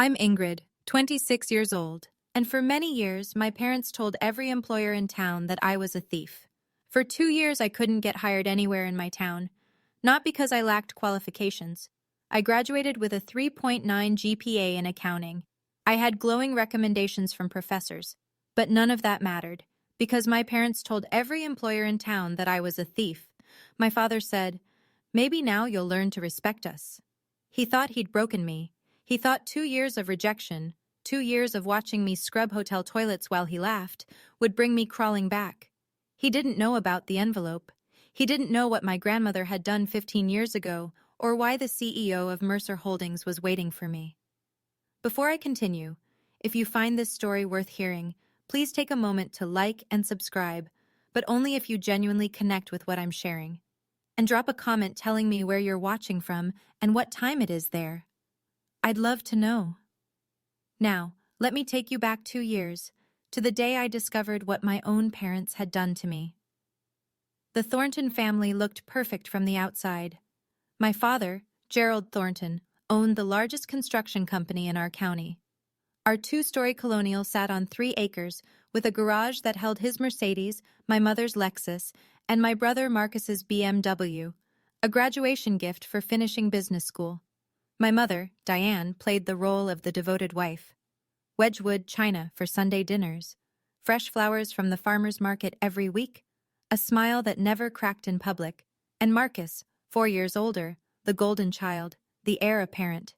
I'm Ingrid, 26 years old, and for many years my parents told every employer in town that I was a thief. For 2 years I couldn't get hired anywhere in my town, not because I lacked qualifications. I graduated with a 3.9 GPA in accounting. I had glowing recommendations from professors, but none of that mattered, because my parents told every employer in town that I was a thief. My father said, "Maybe now you'll learn to respect us." He thought he'd broken me. He thought 2 years of rejection, 2 years of watching me scrub hotel toilets while he laughed, would bring me crawling back. He didn't know about the envelope. He didn't know what my grandmother had done 15 years ago, or why the CEO of Mercer Holdings was waiting for me. Before I continue, if you find this story worth hearing, please take a moment to like and subscribe, but only if you genuinely connect with what I'm sharing. And drop a comment telling me where you're watching from and what time it is there. I'd love to know. Now, let me take you back 2 years, to the day I discovered what my own parents had done to me. The Thornton family looked perfect from the outside. My father, Gerald Thornton, owned the largest construction company in our county. Our two-story colonial sat on 3 acres, with a garage that held his Mercedes, my mother's Lexus, and my brother Marcus's BMW, a graduation gift for finishing business school. My mother, Diane, played the role of the devoted wife. Wedgwood china for Sunday dinners, fresh flowers from the farmer's market every week, a smile that never cracked in public, and Marcus, 4 years older, the golden child, the heir apparent.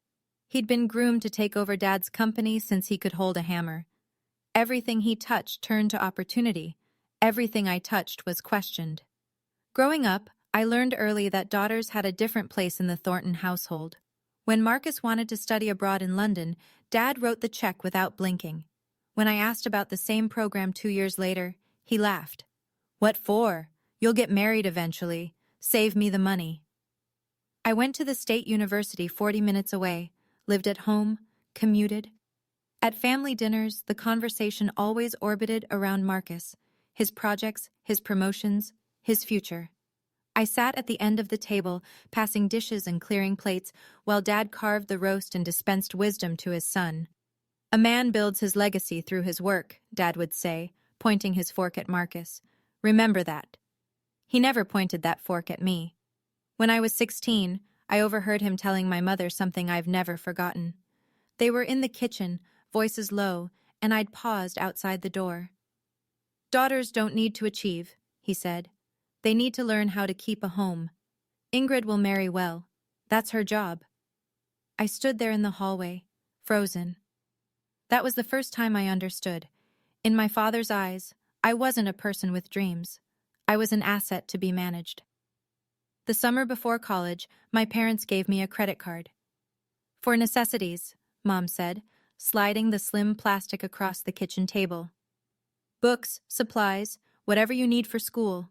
He'd been groomed to take over Dad's company since he could hold a hammer. Everything he touched turned to opportunity. Everything I touched was questioned. Growing up, I learned early that daughters had a different place in the Thornton household. When Marcus wanted to study abroad in London, Dad wrote the check without blinking. When I asked about the same program 2 years later, he laughed. "What for? You'll get married eventually. Save me the money." I went to the state university 40 minutes away, lived at home, commuted. At family dinners, the conversation always orbited around Marcus, his projects, his promotions, his future. I sat at the end of the table, passing dishes and clearing plates, while Dad carved the roast and dispensed wisdom to his son. "A man builds his legacy through his work," Dad would say, pointing his fork at Marcus. "Remember that." He never pointed that fork at me. When I was 16, I overheard him telling my mother something I've never forgotten. They were in the kitchen, voices low, and I'd paused outside the door. "Daughters don't need to achieve," he said. "They need to learn how to keep a home. Ingrid will marry well. That's her job." I stood there in the hallway, frozen. That was the first time I understood. In my father's eyes, I wasn't a person with dreams. I was an asset to be managed. The summer before college, my parents gave me a credit card. "For necessities," Mom said, sliding the slim plastic across the kitchen table. "Books, supplies, whatever you need for school."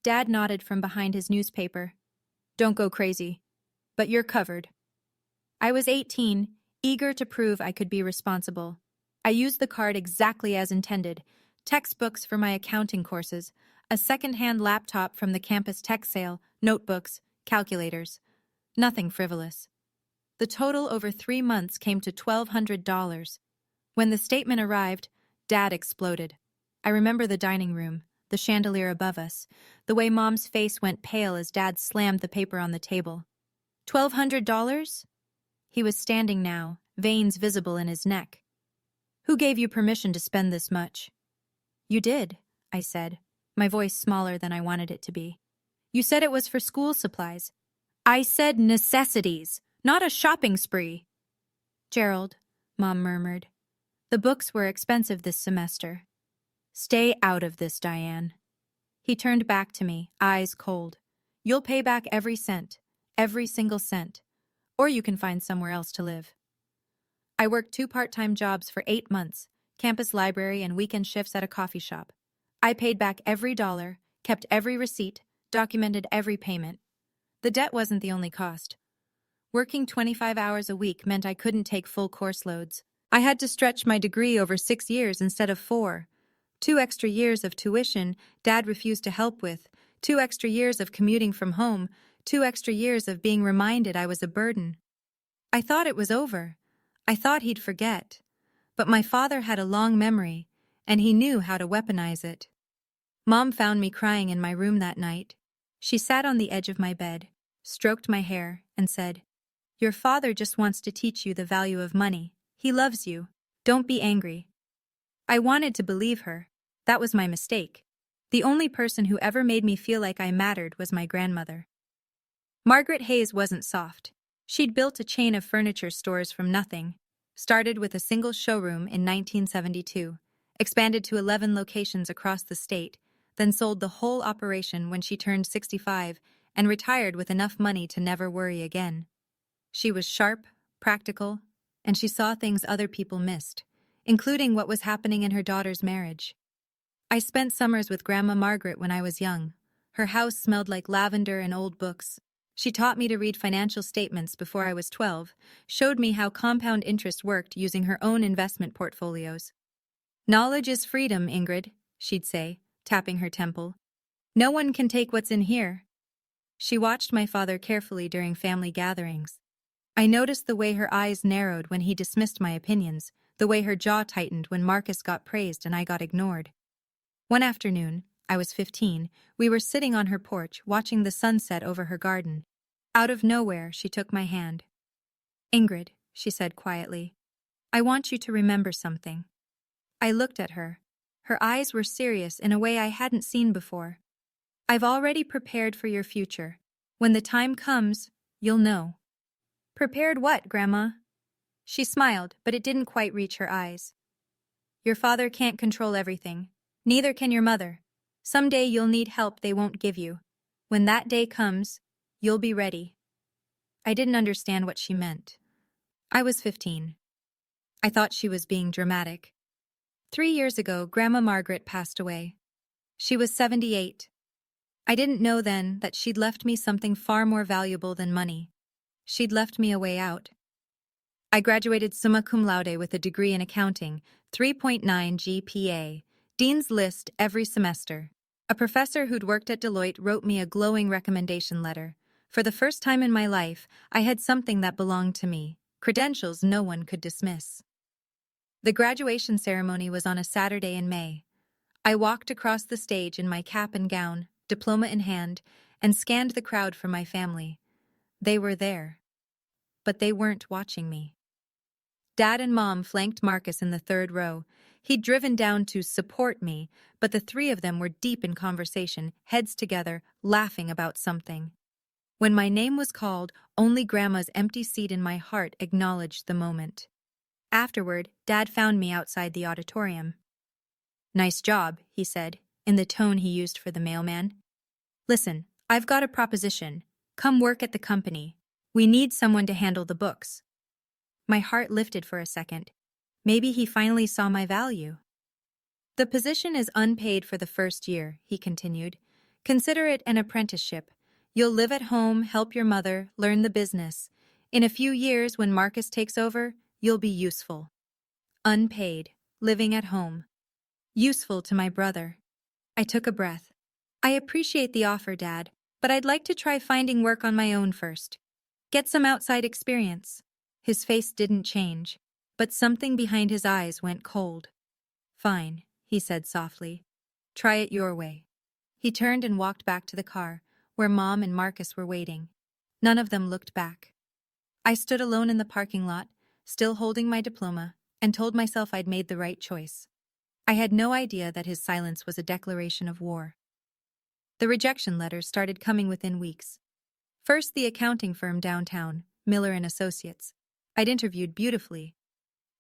Dad nodded from behind his newspaper. "Don't go crazy. But you're covered." I was 18, eager to prove I could be responsible. I used the card exactly as intended: textbooks for my accounting courses, a second-hand laptop from the campus tech sale, notebooks, calculators. Nothing frivolous. The total over 3 months came to $1,200. When the statement arrived, Dad exploded. I remember the dining room, the chandelier above us, the way Mom's face went pale as Dad slammed the paper on the table. $1,200? He was standing now, veins visible in his neck. "Who gave you permission to spend this much?" "You did," I said, my voice smaller than I wanted it to be. "You said it was for school supplies." "I said necessities, not a shopping spree." "Gerald," Mom murmured. "The books were expensive this semester." "Stay out of this, Diane." He turned back to me, eyes cold. "You'll pay back every cent, every single cent, or you can find somewhere else to live." I worked 2 part-time jobs for 8 months, campus library and weekend shifts at a coffee shop. I paid back every dollar, kept every receipt, documented every payment. The debt wasn't the only cost. Working 25 hours a week meant I couldn't take full course loads. I had to stretch my degree over 6 years instead of 4. 2 extra years of tuition Dad refused to help with, 2 extra years of commuting from home, 2 extra years of being reminded I was a burden. I thought it was over. I thought he'd forget, but my father had a long memory, and he knew how to weaponize it. Mom found me crying in my room that night. She sat on the edge of my bed, stroked my hair, and said, "Your father just wants to teach you the value of money. He loves you. Don't be angry." I wanted to believe her. That was my mistake. The only person who ever made me feel like I mattered was my grandmother. Margaret Hayes wasn't soft. She'd built a chain of furniture stores from nothing, started with a single showroom in 1972, expanded to 11 locations across the state, then sold the whole operation when she turned 65 and retired with enough money to never worry again. She was sharp, practical, and she saw things other people missed, including what was happening in her daughter's marriage. I spent summers with Grandma Margaret when I was young. Her house smelled like lavender and old books. She taught me to read financial statements before I was 12, showed me how compound interest worked using her own investment portfolios. "Knowledge is freedom, Ingrid," she'd say, tapping her temple. "No one can take what's in here." She watched my father carefully during family gatherings. I noticed the way her eyes narrowed when he dismissed my opinions, the way her jaw tightened when Marcus got praised and I got ignored. One afternoon, I was 15, we were sitting on her porch watching the sunset over her garden. Out of nowhere, she took my hand. "Ingrid," she said quietly, "I want you to remember something." I looked at her. Her eyes were serious in a way I hadn't seen before. "I've already prepared for your future. When the time comes, you'll know." "Prepared what, Grandma?" She smiled, but it didn't quite reach her eyes. "Your father can't control everything. Neither can your mother. Someday you'll need help they won't give you. When that day comes, you'll be ready." I didn't understand what she meant. I was 15. I thought she was being dramatic. 3 years ago, Grandma Margaret passed away. She was 78. I didn't know then that she'd left me something far more valuable than money. She'd left me a way out. I graduated summa cum laude with a degree in accounting, 3.9 GPA, Dean's List every semester. A professor who'd worked at Deloitte wrote me a glowing recommendation letter. For the first time in my life, I had something that belonged to me, credentials no one could dismiss. The graduation ceremony was on a Saturday in May. I walked across the stage in my cap and gown, diploma in hand, and scanned the crowd for my family. They were there. But they weren't watching me. Dad and Mom flanked Marcus in the third row. He'd driven down to support me, but the three of them were deep in conversation, heads together, laughing about something. When my name was called, only Grandma's empty seat in my heart acknowledged the moment. Afterward, Dad found me outside the auditorium. "Nice job," he said, in the tone he used for the mailman. "Listen, I've got a proposition. Come work at the company. We need someone to handle the books." My heart lifted for a second. Maybe he finally saw my value. "The position is unpaid for the first year," he continued. "Consider it an apprenticeship. You'll live at home, help your mother, learn the business. In a few years, when Marcus takes over, you'll be useful." Unpaid, living at home. Useful to my brother. I took a breath. "I appreciate the offer, Dad, but I'd like to try finding work on my own first. Get some outside experience." His face didn't change, but something behind his eyes went cold. "Fine," he said softly. "Try it your way." He turned and walked back to the car, where Mom and Marcus were waiting. None of them looked back. I stood alone in the parking lot, still holding my diploma, and told myself I'd made the right choice. I had no idea that his silence was a declaration of war. The rejection letters started coming within weeks. First, the accounting firm downtown, Miller and Associates. I'd interviewed beautifully.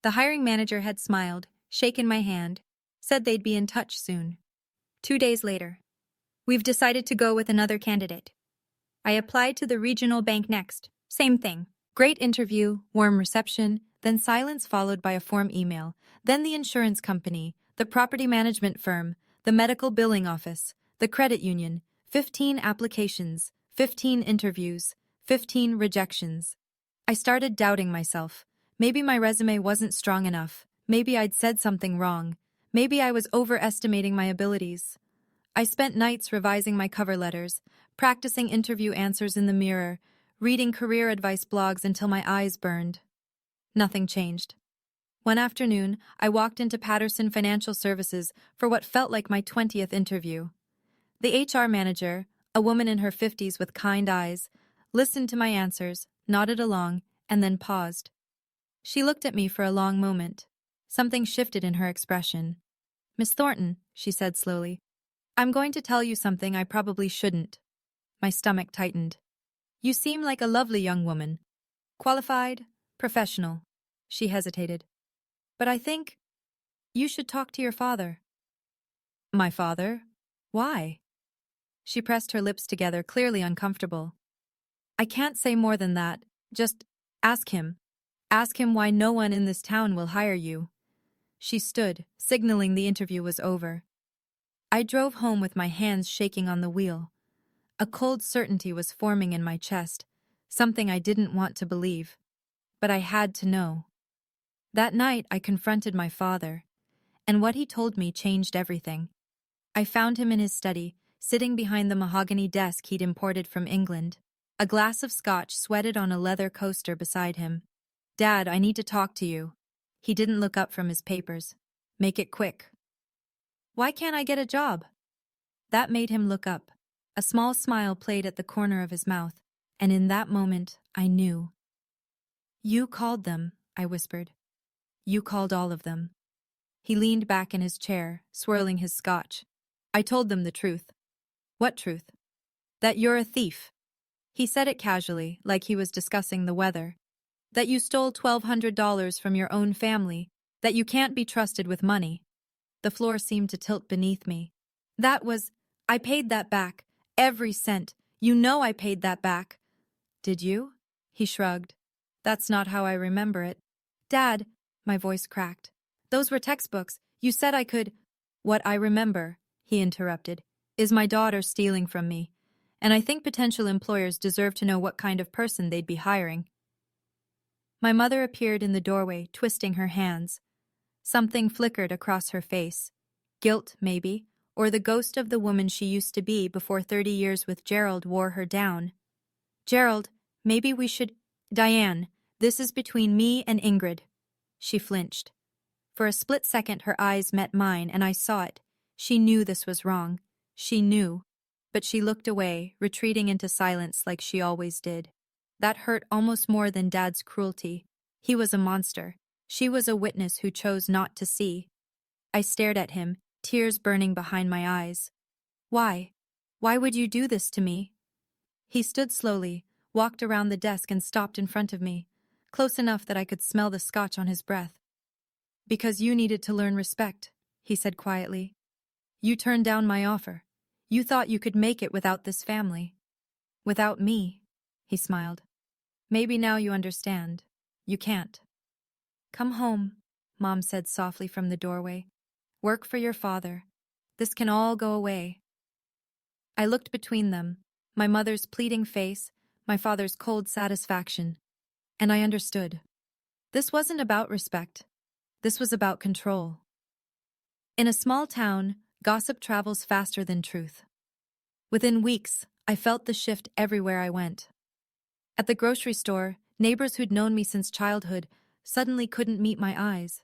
The hiring manager had smiled, shaken my hand, said they'd be in touch soon. 2 days later, "We've decided to go with another candidate." I applied to the regional bank next. Same thing. Great interview, warm reception, then silence followed by a form email, then the insurance company, the property management firm, the medical billing office, the credit union, 15 applications, 15 interviews, 15 rejections. I started doubting myself. Maybe my resume wasn't strong enough. Maybe I'd said something wrong. Maybe I was overestimating my abilities. I spent nights revising my cover letters, practicing interview answers in the mirror, reading career advice blogs until my eyes burned. Nothing changed. One afternoon, I walked into Patterson Financial Services for what felt like my 20th interview. The HR manager, a woman in her 50s with kind eyes, listened to my answers, nodded along, and then paused. She looked at me for a long moment. Something shifted in her expression. "Miss Thornton," she said slowly, "I'm going to tell you something I probably shouldn't." My stomach tightened. "You seem like a lovely young woman. Qualified, professional." She hesitated. "But I think you should talk to your father." "My father? Why?" She pressed her lips together, clearly uncomfortable. "I can't say more than that. Just ask him. Ask him why no one in this town will hire you." She stood, signaling the interview was over. I drove home with my hands shaking on the wheel. A cold certainty was forming in my chest, something I didn't want to believe. But I had to know. That night, I confronted my father, and what he told me changed everything. I found him in his study, sitting behind the mahogany desk he'd imported from England. A glass of scotch sweated on a leather coaster beside him. "Dad, I need to talk to you." He didn't look up from his papers. "Make it quick." "Why can't I get a job?" That made him look up. A small smile played at the corner of his mouth, and in that moment, I knew. "You called them," I whispered. "You called all of them." He leaned back in his chair, swirling his scotch. "I told them the truth." "What truth?" "That you're a thief." He said it casually, like he was discussing the weather. "That you stole $1,200 from your own family. That you can't be trusted with money." The floor seemed to tilt beneath me. I paid that back. Every cent. You know I paid that back." "Did you?" He shrugged. "That's not how I remember it." "Dad," my voice cracked. "Those were textbooks. You said I could—" "What I remember," he interrupted, "is my daughter stealing from me. And I think potential employers deserve to know what kind of person they'd be hiring." My mother appeared in the doorway, twisting her hands. Something flickered across her face. Guilt, maybe, or the ghost of the woman she used to be before 30 years with Gerald wore her down. "Gerald, maybe we should—" "Diane, this is between me and Ingrid." She flinched. For a split second her eyes met mine and I saw it. She knew this was wrong. She knew. But she looked away, retreating into silence like she always did. That hurt almost more than Dad's cruelty. He was a monster. She was a witness who chose not to see. I stared at him, tears burning behind my eyes. "Why? Why would you do this to me?" He stood slowly, walked around the desk and stopped in front of me, close enough that I could smell the scotch on his breath. "Because you needed to learn respect," he said quietly. "You turned down my offer. You thought you could make it without this family." "Without me," he smiled. "Maybe now you understand. You can't." "Come home," Mom said softly from the doorway. "Work for your father. This can all go away." I looked between them, my mother's pleading face, my father's cold satisfaction, and I understood. This wasn't about respect. This was about control. In a small town, gossip travels faster than truth. Within weeks, I felt the shift everywhere I went. At the grocery store, neighbors who'd known me since childhood suddenly couldn't meet my eyes.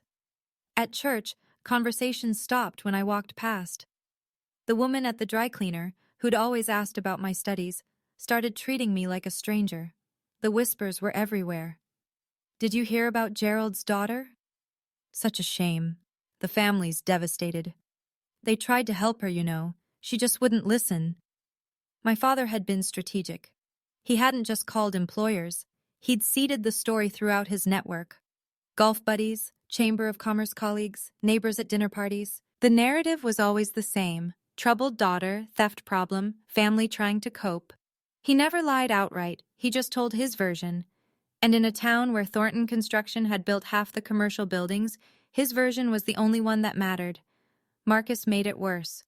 At church, conversations stopped when I walked past. The woman at the dry cleaner, who'd always asked about my studies, started treating me like a stranger. The whispers were everywhere. "Did you hear about Gerald's daughter?" Such a shame. The family's devastated. They tried to help her, you know. She just wouldn't listen. My father had been strategic. He hadn't just called employers. He'd seeded the story throughout his network. Golf buddies, Chamber of Commerce colleagues, neighbors at dinner parties. The narrative was always the same. Troubled daughter, theft problem, family trying to cope. He never lied outright, he just told his version. And in a town where Thornton Construction had built half the commercial buildings, his version was the only one that mattered. Marcus made it worse.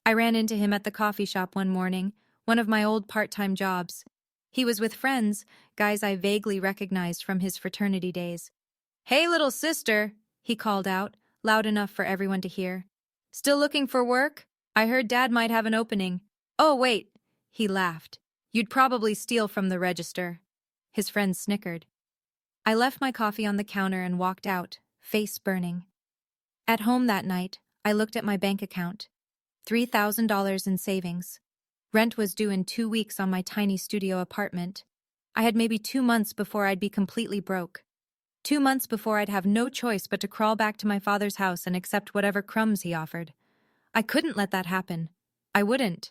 I ran into him at the coffee shop one morning, one of my old part-time jobs. He was with friends, guys I vaguely recognized from his fraternity days. "Hey, little sister," he called out, loud enough for everyone to hear. "Still looking for work? I heard Dad might have an opening." "Oh, wait," he laughed. "You'd probably steal from the register." His friends snickered. I left my coffee on the counter and walked out, face burning. At home that night, I looked at my bank account. $3,000 in savings. Rent was due in 2 weeks on my tiny studio apartment. I had maybe 2 months before I'd be completely broke. 2 months before I'd have no choice but to crawl back to my father's house and accept whatever crumbs he offered. I couldn't let that happen. I wouldn't.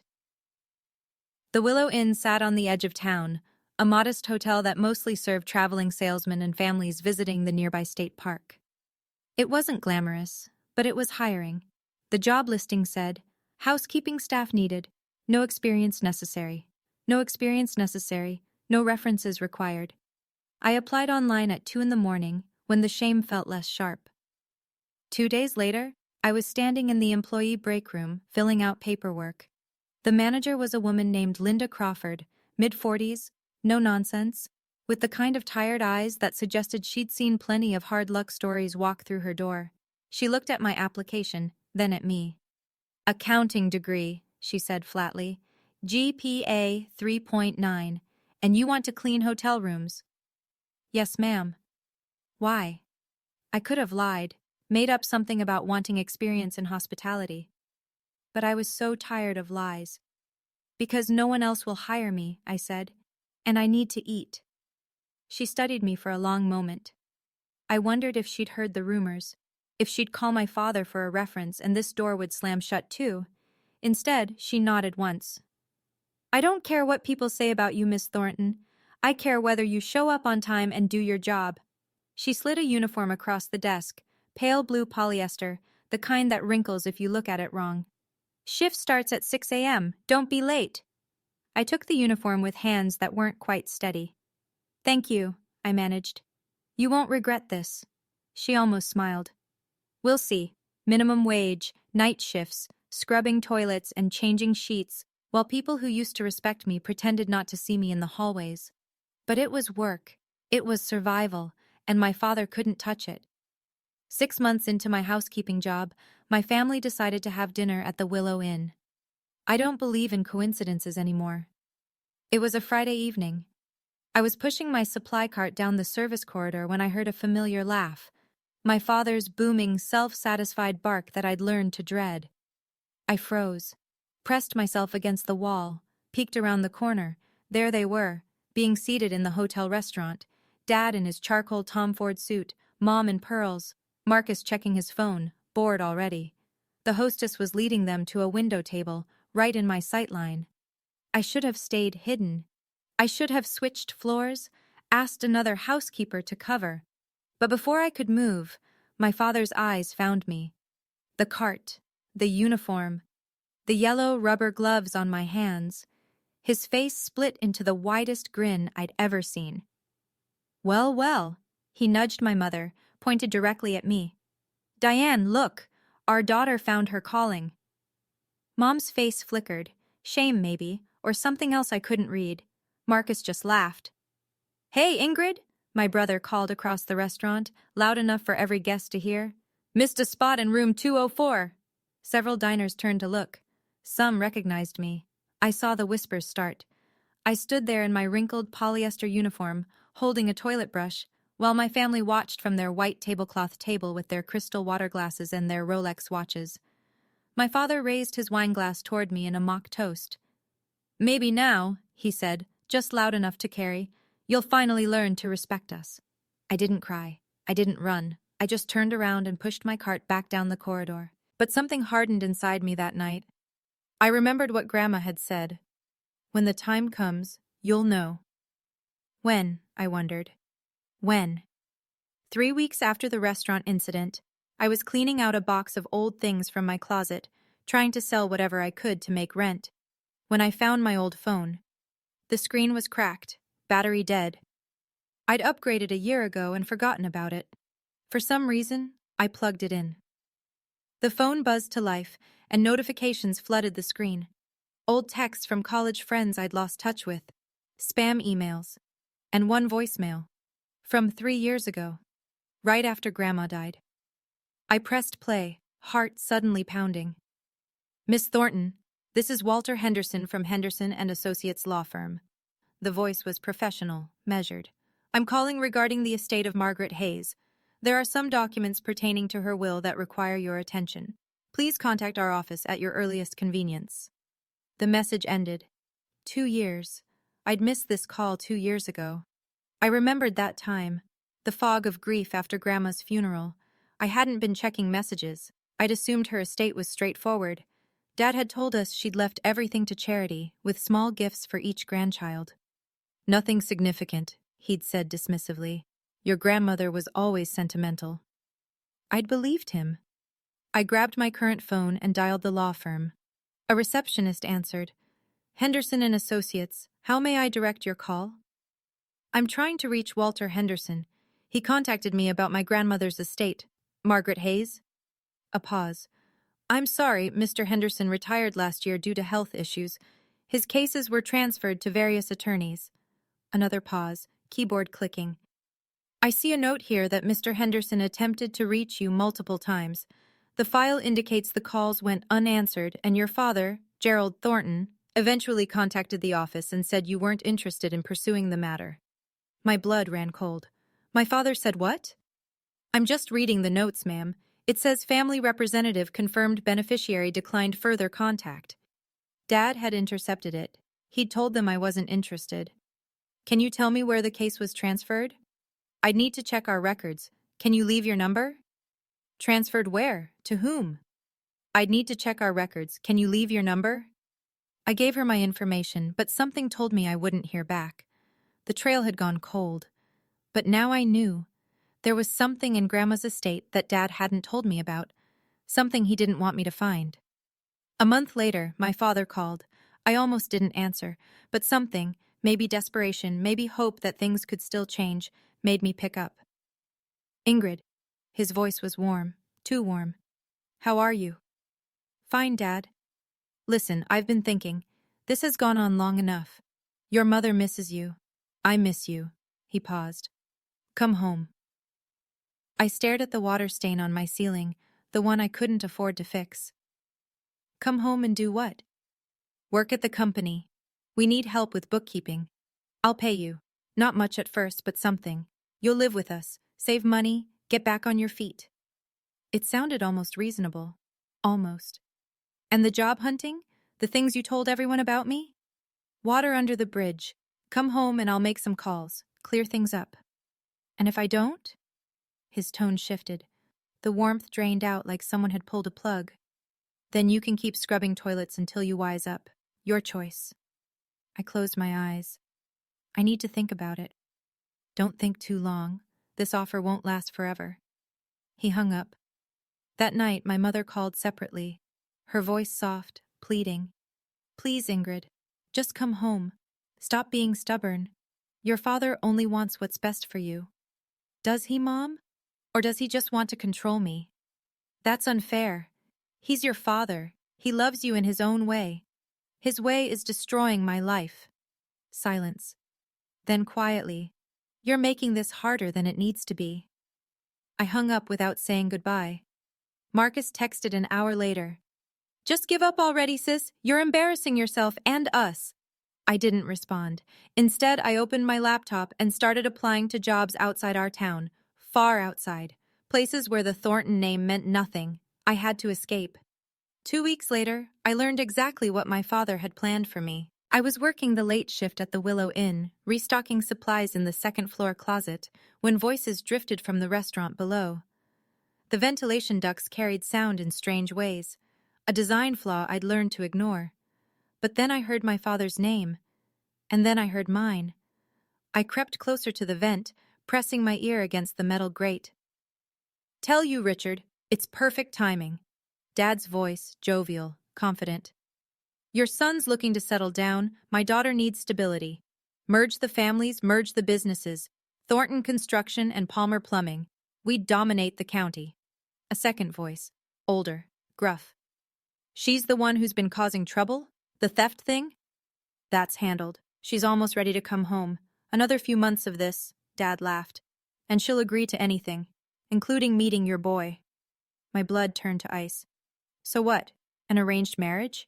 The Willow Inn sat on the edge of town, a modest hotel that mostly served traveling salesmen and families visiting the nearby state park. It wasn't glamorous, but it was hiring. The job listing said, housekeeping staff needed, no experience necessary. No experience necessary, no references required. I applied online at 2 in the morning when the shame felt less sharp. 2 days later, I was standing in the employee break room, filling out paperwork. The manager was a woman named Linda Crawford, mid-40s, no nonsense, with the kind of tired eyes that suggested she'd seen plenty of hard luck stories walk through her door. She looked at my application, then at me. Accounting degree, she said flatly. GPA 3.9, and you want to clean hotel rooms? Yes, ma'am. Why? I could have lied, made up something about wanting experience in hospitality. But I was so tired of lies. Because no one else will hire me, I said, and I need to eat. She studied me for a long moment. I wondered if she'd heard the rumors, if she'd call my father for a reference and this door would slam shut too. Instead, she nodded once. I don't care what people say about you, Miss Thornton. I care whether you show up on time and do your job. She slid a uniform across the desk, pale blue polyester, the kind that wrinkles if you look at it wrong. Shift starts at 6 a.m. Don't be late. I took the uniform with hands that weren't quite steady. Thank you, I managed. You won't regret this. She almost smiled. We'll see. Minimum wage, night shifts, scrubbing toilets and changing sheets, while people who used to respect me pretended not to see me in the hallways. But it was work. It was survival, and my father couldn't touch it. 6 months into my housekeeping job, my family decided to have dinner at the Willow Inn. I don't believe in coincidences anymore. It was a Friday evening. I was pushing my supply cart down the service corridor when I heard a familiar laugh, my father's booming, self-satisfied bark that I'd learned to dread. I froze, pressed myself against the wall, peeked around the corner. There they were, being seated in the hotel restaurant, Dad in his charcoal Tom Ford suit, Mom in pearls, Marcus checking his phone, bored already. The hostess was leading them to a window table, right in my sightline. I should have stayed hidden. I should have switched floors, asked another housekeeper to cover. But before I could move, my father's eyes found me. The cart, the uniform, the yellow rubber gloves on my hands. His face split into the widest grin I'd ever seen. Well, well, he nudged my mother, pointed directly at me. Diane, look, our daughter found her calling. Mom's face flickered, shame maybe, or something else I couldn't read. Marcus just laughed. Hey, Ingrid, my brother called across the restaurant, loud enough for every guest to hear. Missed a spot in room 204. Several diners turned to look. Some recognized me. I saw the whispers start. I stood there in my wrinkled polyester uniform, holding a toilet brush, while my family watched from their white tablecloth table with their crystal water glasses and their Rolex watches. My father raised his wine glass toward me in a mock toast. Maybe now, he said, just loud enough to carry, you'll finally learn to respect us. I didn't cry. I didn't run. I just turned around and pushed my cart back down the corridor. But something hardened inside me that night. I remembered what Grandma had said. When the time comes, you'll know. When, I wondered. When? 3 weeks after the restaurant incident, I was cleaning out a box of old things from my closet, trying to sell whatever I could to make rent, when I found my old phone. The screen was cracked, battery dead. I'd upgraded a year ago and forgotten about it. For some reason, I plugged it in. The phone buzzed to life, and notifications flooded the screen. Old texts from college friends I'd lost touch with, spam emails, and one voicemail. From 3 years ago, right after Grandma died. I pressed play, heart suddenly pounding. Miss Thornton, this is Walter Henderson from Henderson and Associates Law Firm. The voice was professional, measured. I'm calling regarding the estate of Margaret Hayes. There are some documents pertaining to her will that require your attention. Please contact our office at your earliest convenience. The message ended. 2 years. I'd missed this call 2 years ago. I remembered that time. The fog of grief after Grandma's funeral. I hadn't been checking messages. I'd assumed her estate was straightforward. Dad had told us she'd left everything to charity, with small gifts for each grandchild. Nothing significant, he'd said dismissively. Your grandmother was always sentimental. I'd believed him. I grabbed my current phone and dialed the law firm. A receptionist answered. Henderson and Associates, how may I direct your call? I'm trying to reach Walter Henderson. He contacted me about my grandmother's estate. Margaret Hayes? A pause. I'm sorry, Mr. Henderson retired last year due to health issues. His cases were transferred to various attorneys. Another pause, keyboard clicking. I see a note here that Mr. Henderson attempted to reach you multiple times. The file indicates the calls went unanswered and your father, Gerald Thornton, eventually contacted the office and said you weren't interested in pursuing the matter. My blood ran cold. My father said what? I'm just reading the notes, ma'am. It says family representative confirmed beneficiary declined further contact. Dad had intercepted it. He'd told them I wasn't interested. Can you tell me where the case was transferred? I'd need to check our records. Can you leave your number? Transferred where? To whom? I'd need to check our records. Can you leave your number? I gave her my information, but something told me I wouldn't hear back. The trail had gone cold. But now I knew. There was something in Grandma's estate that Dad hadn't told me about, something he didn't want me to find. A month later, my father called. I almost didn't answer, but something, maybe desperation, maybe hope that things could still change, made me pick up. Ingrid. His voice was warm, too warm. How are you? Fine, Dad. Listen, I've been thinking. This has gone on long enough. Your mother misses you. I miss you. He paused. Come home. I stared at the water stain on my ceiling, the one I couldn't afford to fix. Come home and do what? Work at the company. We need help with bookkeeping. I'll pay you. Not much at first, but something. You'll live with us, save money, get back on your feet. It sounded almost reasonable. Almost. And the job hunting? The things you told everyone about me? Water under the bridge. Come home and I'll make some calls, clear things up. And if I don't? His tone shifted. The warmth drained out like someone had pulled a plug. Then you can keep scrubbing toilets until you wise up. Your choice. I closed my eyes. I need to think about it. Don't think too long. This offer won't last forever. He hung up. That night, my mother called separately, her voice soft, pleading. Please, Ingrid, just come home. Stop being stubborn. Your father only wants what's best for you. Does he, Mom? Or does he just want to control me? That's unfair. He's your father. He loves you in his own way. His way is destroying my life. Silence. Then quietly, you're making this harder than it needs to be. I hung up without saying goodbye. Marcus texted an hour later. Just give up already, sis. You're embarrassing yourself and us. I didn't respond. Instead, I opened my laptop and started applying to jobs outside our town, far outside, places where the Thornton name meant nothing. I had to escape. 2 weeks later, I learned exactly what my father had planned for me. I was working the late shift at the Willow Inn, restocking supplies in the second-floor closet, when voices drifted from the restaurant below. The ventilation ducts carried sound in strange ways, a design flaw I'd learned to ignore. But then I heard my father's name, and then I heard mine. I crept closer to the vent, pressing my ear against the metal grate. Tell you, Richard, it's perfect timing. Dad's voice, jovial, confident. Your son's looking to settle down, my daughter needs stability. Merge the families, merge the businesses. Thornton Construction and Palmer Plumbing. We dominate the county. A second voice, older, gruff. She's the one who's been causing trouble? The theft thing? That's handled. She's almost ready to come home. Another few months of this, Dad laughed. And she'll agree to anything, including meeting your boy. My blood turned to ice. So what? An arranged marriage?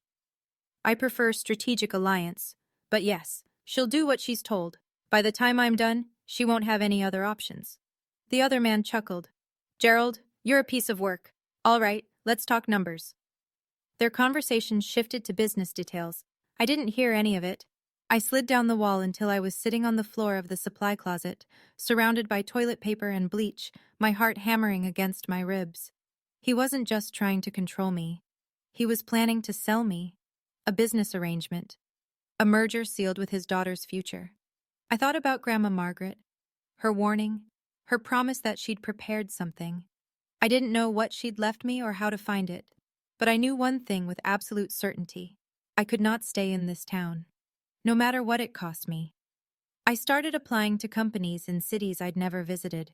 I prefer strategic alliance. But yes, she'll do what she's told. By the time I'm done, She won't have any other options. The other man chuckled. Gerald, you're a piece of work. All right, let's talk numbers. Their conversation shifted to business details. I didn't hear any of it. I slid down the wall until I was sitting on the floor of the supply closet, surrounded by toilet paper and bleach, my heart hammering against my ribs. He wasn't just trying to control me. He was planning to sell me. A business arrangement. A merger sealed with his daughter's future. I thought about Grandma Margaret, her warning, her promise that she'd prepared something. I didn't know what she'd left me or how to find it, but I knew one thing with absolute certainty. I could not stay in this town, no matter what it cost me. I started applying to companies in cities I'd never visited,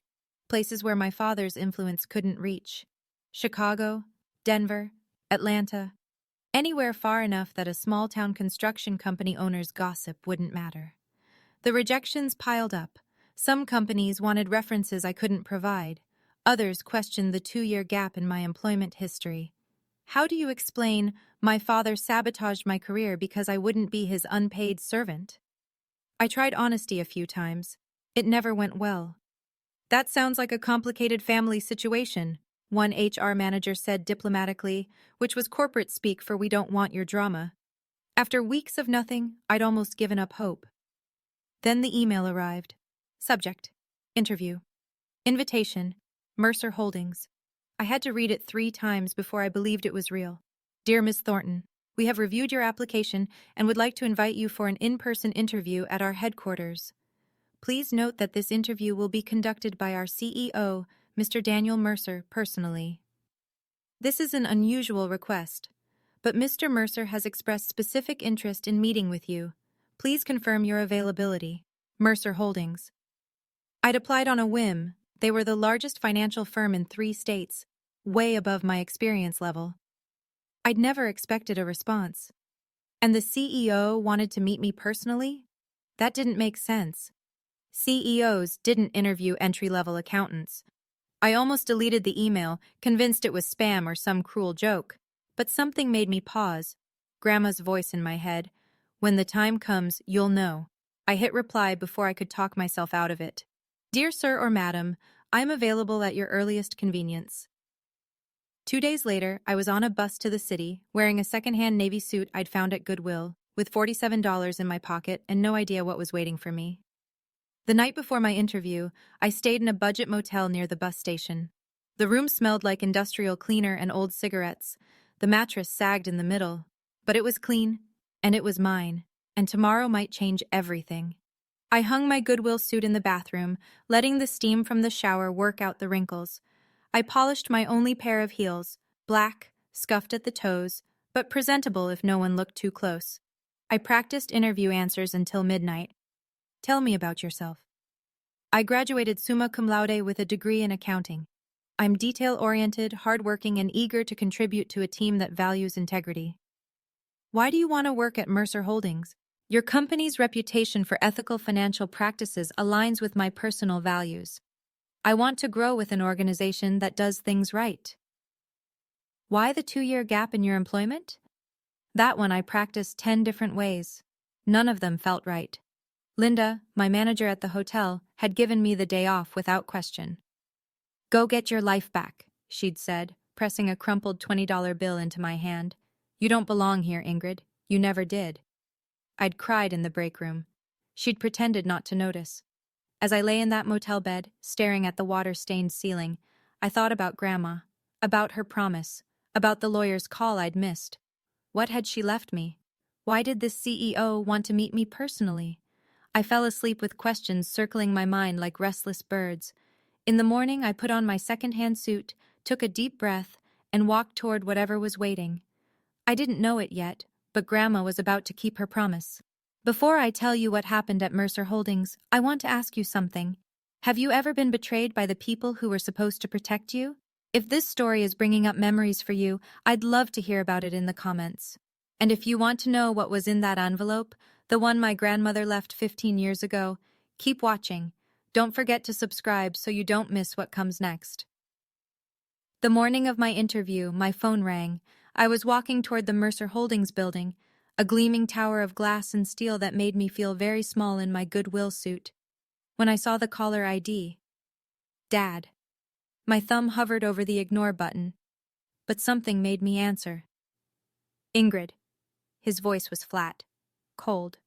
places where my father's influence couldn't reach. Chicago, Denver, Atlanta, anywhere far enough that a small-town construction company owner's gossip wouldn't matter. The rejections piled up. Some companies wanted references I couldn't provide. Others questioned the 2-year gap in my employment history. How do you explain, my father sabotaged my career because I wouldn't be his unpaid servant? I tried honesty a few times. It never went well. That sounds like a complicated family situation, one HR manager said diplomatically, which was corporate speak for we don't want your drama. After weeks of nothing, I'd almost given up hope. Then the email arrived. Subject: Interview. Invitation: Mercer Holdings. I had to read it 3 times before I believed it was real. Dear Ms. Thornton, we have reviewed your application and would like to invite you for an in-person interview at our headquarters. Please note that this interview will be conducted by our CEO, Mr. Daniel Mercer, personally. This is an unusual request, but Mr. Mercer has expressed specific interest in meeting with you. Please confirm your availability. Mercer Holdings. I'd applied on a whim. They were the largest financial firm in 3 states, way above my experience level. I'd never expected a response. And the CEO wanted to meet me personally? That didn't make sense. CEOs didn't interview entry-level accountants. I almost deleted the email, convinced it was spam or some cruel joke. But something made me pause. Grandma's voice in my head. When the time comes, you'll know. I hit reply before I could talk myself out of it. Dear Sir or Madam, I'm available at your earliest convenience. 2 days later, I was on a bus to the city, wearing a second-hand navy suit I'd found at Goodwill, with $47 in my pocket and no idea what was waiting for me. The night before my interview, I stayed in a budget motel near the bus station. The room smelled like industrial cleaner and old cigarettes. The mattress sagged in the middle. But it was clean, and it was mine, and tomorrow might change everything. I hung my Goodwill suit in the bathroom, letting the steam from the shower work out the wrinkles. I polished my only pair of heels, black, scuffed at the toes, but presentable if no one looked too close. I practiced interview answers until midnight. Tell me about yourself. I graduated summa cum laude with a degree in accounting. I'm detail-oriented, hardworking, and eager to contribute to a team that values integrity. Why do you want to work at Mercer Holdings? Your company's reputation for ethical financial practices aligns with my personal values. I want to grow with an organization that does things right. Why the 2-year gap in your employment? That one I practiced 10 different ways. None of them felt right. Linda, my manager at the hotel, had given me the day off without question. Go get your life back, she'd said, pressing a crumpled $20 bill into my hand. You don't belong here, Ingrid. You never did. I'd cried in the break room. She'd pretended not to notice. As I lay in that motel bed, staring at the water-stained ceiling, I thought about Grandma, about her promise, about the lawyer's call I'd missed. What had she left me? Why did this CEO want to meet me personally? I fell asleep with questions circling my mind like restless birds. In the morning, I put on my second-hand suit, took a deep breath, and walked toward whatever was waiting. I didn't know it yet, but Grandma was about to keep her promise. Before I tell you what happened at Mercer Holdings, I want to ask you something. Have you ever been betrayed by the people who were supposed to protect you? If this story is bringing up memories for you, I'd love to hear about it in the comments. And if you want to know what was in that envelope, the one my grandmother left 15 years ago, keep watching. Don't forget to subscribe so you don't miss what comes next. The morning of my interview, my phone rang. I was walking toward the Mercer Holdings building, a gleaming tower of glass and steel that made me feel very small in my Goodwill suit. When I saw the caller ID, Dad. My thumb hovered over the ignore button, but something made me answer. Ingrid. His voice was flat, cold.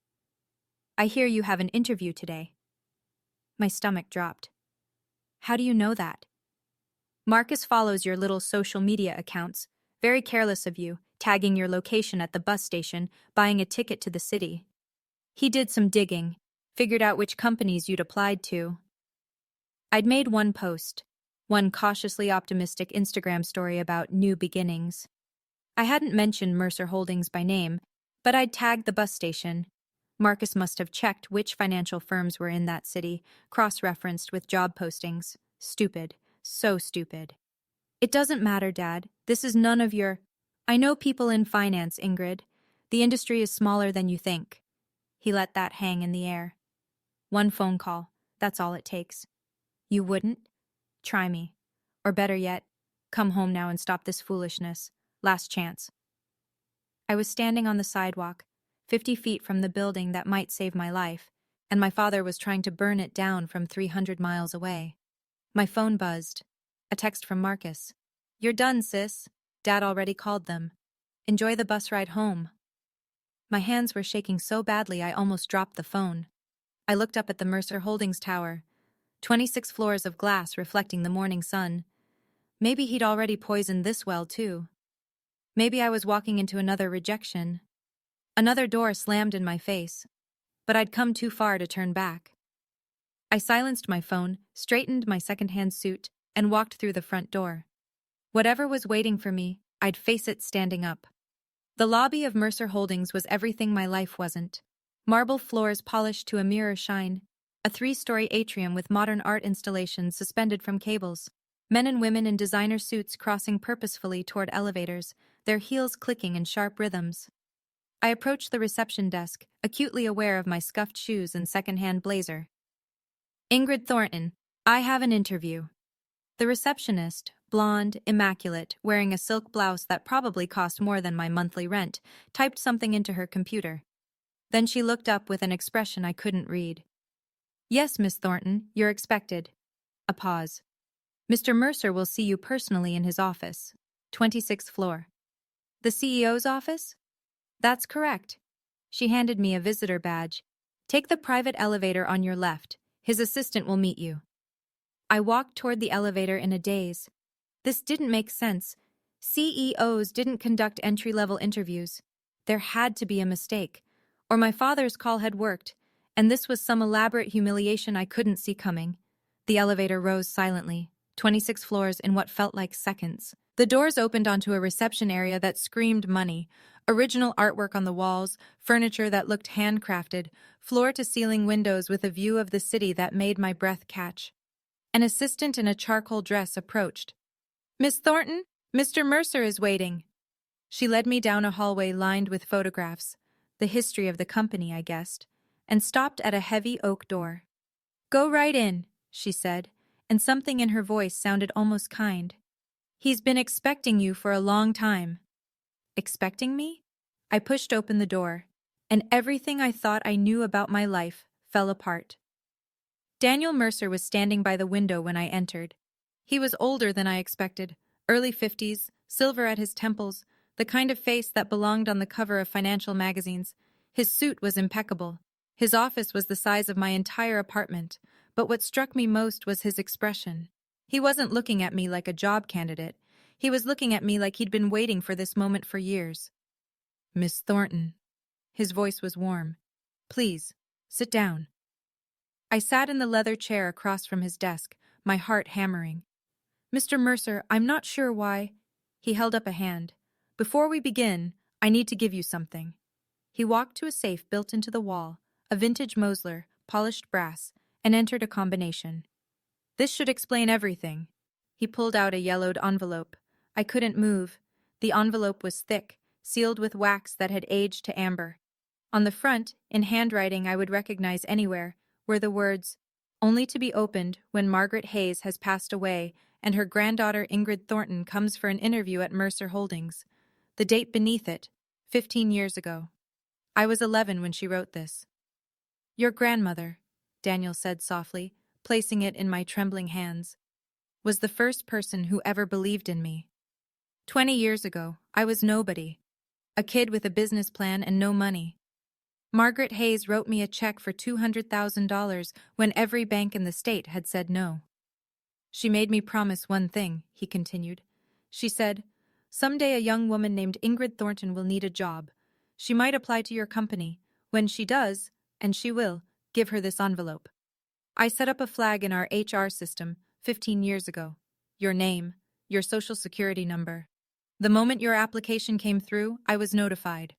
I hear you have an interview today. My stomach dropped. How do you know that? Marcus follows your little social media accounts. Very careless of you, tagging your location at the bus station, buying a ticket to the city. He did some digging, figured out which companies you'd applied to. I'd made one post, one cautiously optimistic Instagram story about new beginnings. I hadn't mentioned Mercer Holdings by name, but I'd tagged the bus station. Marcus must have checked which financial firms were in that city, cross-referenced with job postings. Stupid. So stupid. It doesn't matter, Dad. This is none of your... I know people in finance, Ingrid. The industry is smaller than you think. He let that hang in the air. One phone call. That's all it takes. You wouldn't? Try me. Or better yet, come home now and stop this foolishness. Last chance. I was standing on the sidewalk, 50 feet from the building that might save my life, and my father was trying to burn it down from 300 miles away. My phone buzzed. A text from Marcus. You're done, sis. Dad already called them. Enjoy the bus ride home. My hands were shaking so badly I almost dropped the phone. I looked up at the Mercer Holdings tower. 26 floors of glass reflecting the morning sun. Maybe he'd already poisoned this well, too. Maybe I was walking into another rejection. Another door slammed in my face. But I'd come too far to turn back. I silenced my phone, straightened my second-hand suit, and walked through the front door. Whatever was waiting for me, I'd face it standing up. The lobby of Mercer Holdings was everything my life wasn't. Marble floors polished to a mirror shine, a 3-story atrium with modern art installations suspended from cables, men and women in designer suits crossing purposefully toward elevators, their heels clicking in sharp rhythms. I approached the reception desk, acutely aware of my scuffed shoes and second-hand blazer. Ingrid Thornton, I have an interview. The receptionist, blonde, immaculate, wearing a silk blouse that probably cost more than my monthly rent, typed something into her computer. Then she looked up with an expression I couldn't read. Yes, Miss Thornton, you're expected. A pause. Mr. Mercer will see you personally in his office. 26th floor. The CEO's office? That's correct. She handed me a visitor badge. Take the private elevator on your left. His assistant will meet you. I walked toward the elevator in a daze. This didn't make sense. CEOs didn't conduct entry-level interviews. There had to be a mistake. Or my father's call had worked, and this was some elaborate humiliation I couldn't see coming. The elevator rose silently, 26 floors in what felt like seconds. The doors opened onto a reception area that screamed money. Original artwork on the walls, furniture that looked handcrafted, floor-to-ceiling windows with a view of the city that made my breath catch. An assistant in a charcoal dress approached. Miss Thornton, Mr. Mercer is waiting. She led me down a hallway lined with photographs, the history of the company, I guessed, and stopped at a heavy oak door. Go right in, she said, and something in her voice sounded almost kind. He's been expecting you for a long time. Expecting me? I pushed open the door, and everything I thought I knew about my life fell apart. Daniel Mercer was standing by the window when I entered. He was older than I expected, early 50s, silver at his temples, the kind of face that belonged on the cover of financial magazines. His suit was impeccable. His office was the size of my entire apartment, but what struck me most was his expression. He wasn't looking at me like a job candidate. He was looking at me like he'd been waiting for this moment for years. Miss Thornton. His voice was warm. Please, sit down. I sat in the leather chair across from his desk, my heart hammering. Mr. Mercer, I'm not sure why. He held up a hand. Before we begin, I need to give you something. He walked to a safe built into the wall, a vintage Mosler, polished brass, and entered a combination. This should explain everything. He pulled out a yellowed envelope. I couldn't move. The envelope was thick, sealed with wax that had aged to amber. On the front, in handwriting I would recognize anywhere, were the words, "Only to be opened when Margaret Hayes has passed away and her granddaughter Ingrid Thornton comes for an interview at Mercer Holdings." The date beneath it, 15 years ago. I was 11 when she wrote this. Your grandmother, Daniel said softly, placing it in my trembling hands, was the first person who ever believed in me. 20 years ago, I was nobody. A kid with a business plan and no money. Margaret Hayes wrote me a check for $200,000 when every bank in the state had said no. She made me promise one thing, he continued. She said, "Someday a young woman named Ingrid Thornton will need a job. She might apply to your company. When she does, and she will, give her this envelope." I set up a flag in our HR system 15 years ago. Your name, your social security number. The moment your application came through, I was notified.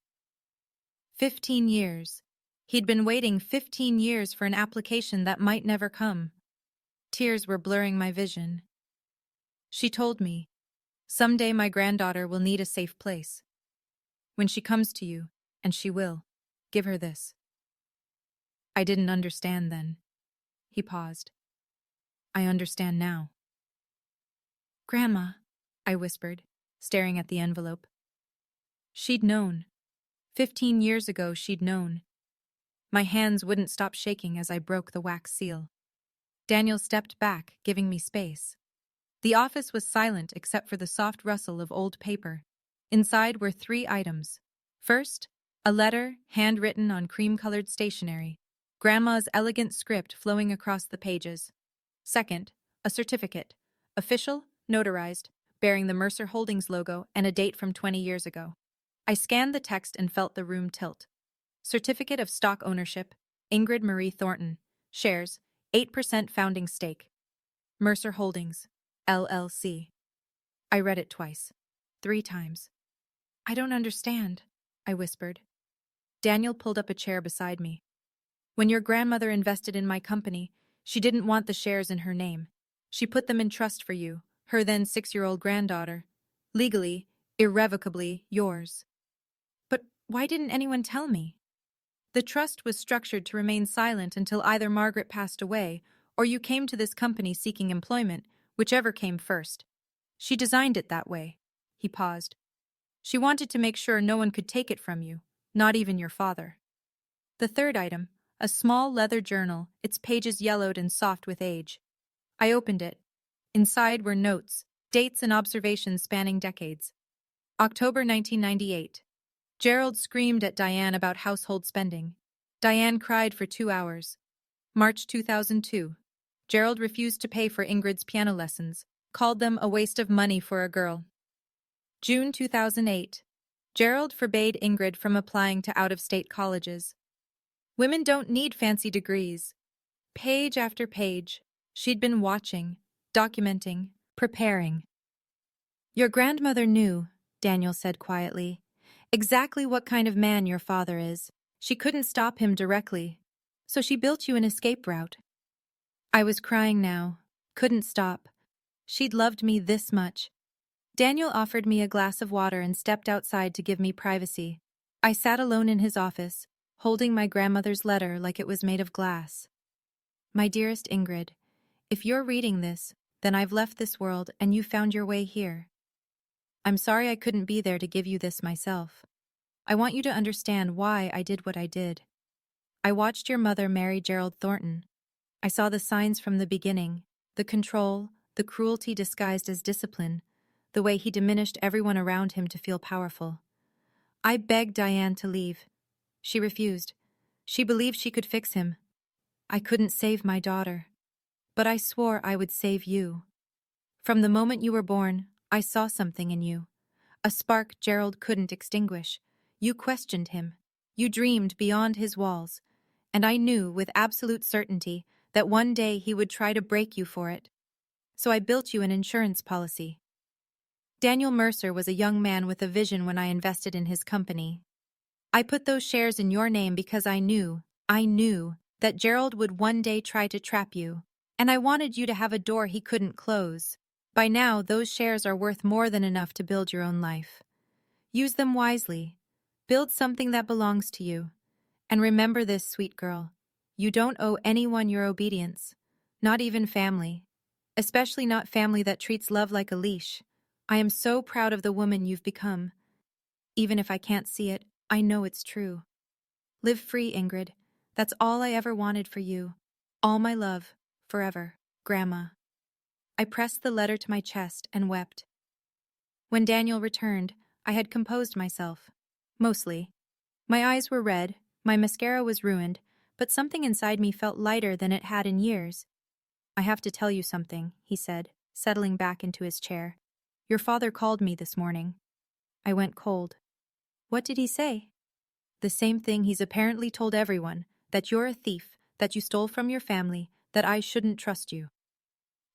15 years. He'd been waiting 15 years for an application that might never come. Tears were blurring my vision. She told me, "Someday my granddaughter will need a safe place. When she comes to you, and she will, give her this." I didn't understand then. He paused. I understand now. "Grandma," I whispered, staring at the envelope. She'd known. 15 years ago she'd known. My hands wouldn't stop shaking as I broke the wax seal. Daniel stepped back, giving me space. The office was silent except for the soft rustle of old paper. Inside were 3 items. First, a letter, handwritten on cream-colored stationery, Grandma's elegant script flowing across the pages. Second, a certificate, official, notarized, bearing the Mercer Holdings logo and a date from 20 years ago. I scanned the text and felt the room tilt. Certificate of stock ownership, Ingrid Marie Thornton. Shares, 8% founding stake. Mercer Holdings, LLC. I read it twice. 3 times. "I don't understand," I whispered. Daniel pulled up a chair beside me. "When your grandmother invested in my company, she didn't want the shares in her name. She put them in trust for you, her then 6-year-old granddaughter. Legally, irrevocably yours." "But why didn't anyone tell me?" "The trust was structured to remain silent until either Margaret passed away or you came to this company seeking employment, whichever came first. She designed it that way." He paused. "She wanted to make sure no one could take it from you, not even your father." The third item, a small leather journal, its pages yellowed and soft with age. I opened it. Inside were notes, dates and observations spanning decades. October 1998. Gerald screamed at Diane about household spending. Diane cried for 2 hours. March 2002. Gerald refused to pay for Ingrid's piano lessons, called them a waste of money for a girl. June 2008. Gerald forbade Ingrid from applying to out-of-state colleges. Women don't need fancy degrees. Page after page, she'd been watching, documenting, preparing. "Your grandmother knew," Daniel said quietly, "exactly what kind of man your father is. She couldn't stop him directly, so she built you an escape route." I was crying now, couldn't stop. She'd loved me this much. Daniel offered me a glass of water and stepped outside to give me privacy. I sat alone in his office, holding my grandmother's letter like it was made of glass. "My dearest Ingrid, if you're reading this, then I've left this world and you found your way here. I'm sorry I couldn't be there to give you this myself. I want you to understand why I did what I did. I watched your mother marry Gerald Thornton. I saw the signs from the beginning, the control, the cruelty disguised as discipline, the way he diminished everyone around him to feel powerful. I begged Diane to leave. She refused. She believed she could fix him. I couldn't save my daughter, but I swore I would save you. From the moment you were born, I saw something in you, a spark Gerald couldn't extinguish. You questioned him. You dreamed beyond his walls, and I knew with absolute certainty that one day he would try to break you for it. So I built you an insurance policy." Daniel Mercer was a young man with a vision when I invested in his company. "I put those shares in your name because I knew that Gerald would one day try to trap you, and I wanted you to have a door he couldn't close. By now, those shares are worth more than enough to build your own life. Use them wisely. Build something that belongs to you. And remember this, sweet girl. You don't owe anyone your obedience, not even family, especially not family that treats love like a leash. I am so proud of the woman you've become. Even if I can't see it, I know it's true. Live free, Ingrid. That's all I ever wanted for you. All my love, forever, Grandma. I pressed the letter to my chest and wept. When Daniel returned, I had composed myself. Mostly. My eyes were red, my mascara was ruined, but something inside me felt lighter than it had in years. I have to tell you something, he said, settling back into his chair. Your father called me this morning. I went cold. What did he say? The same thing he's apparently told everyone, that you're a thief, that you stole from your family, that I shouldn't trust you.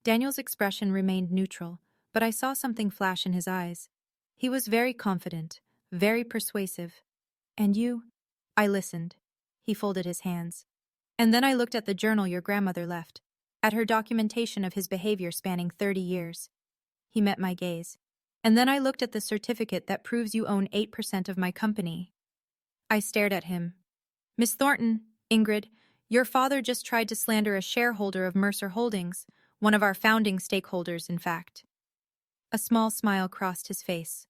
Daniel's expression remained neutral, but I saw something flash in his eyes. He was very confident, very persuasive. And you? I listened. He folded his hands. And then I looked at the journal your grandmother left, at her documentation of his behavior spanning 30 years. He met my gaze. And then I looked at the certificate that proves you own 8% of my company. I stared at him. Miss Thornton, Ingrid, your father just tried to slander a shareholder of Mercer Holdings, one of our founding stakeholders, in fact. A small smile crossed his face.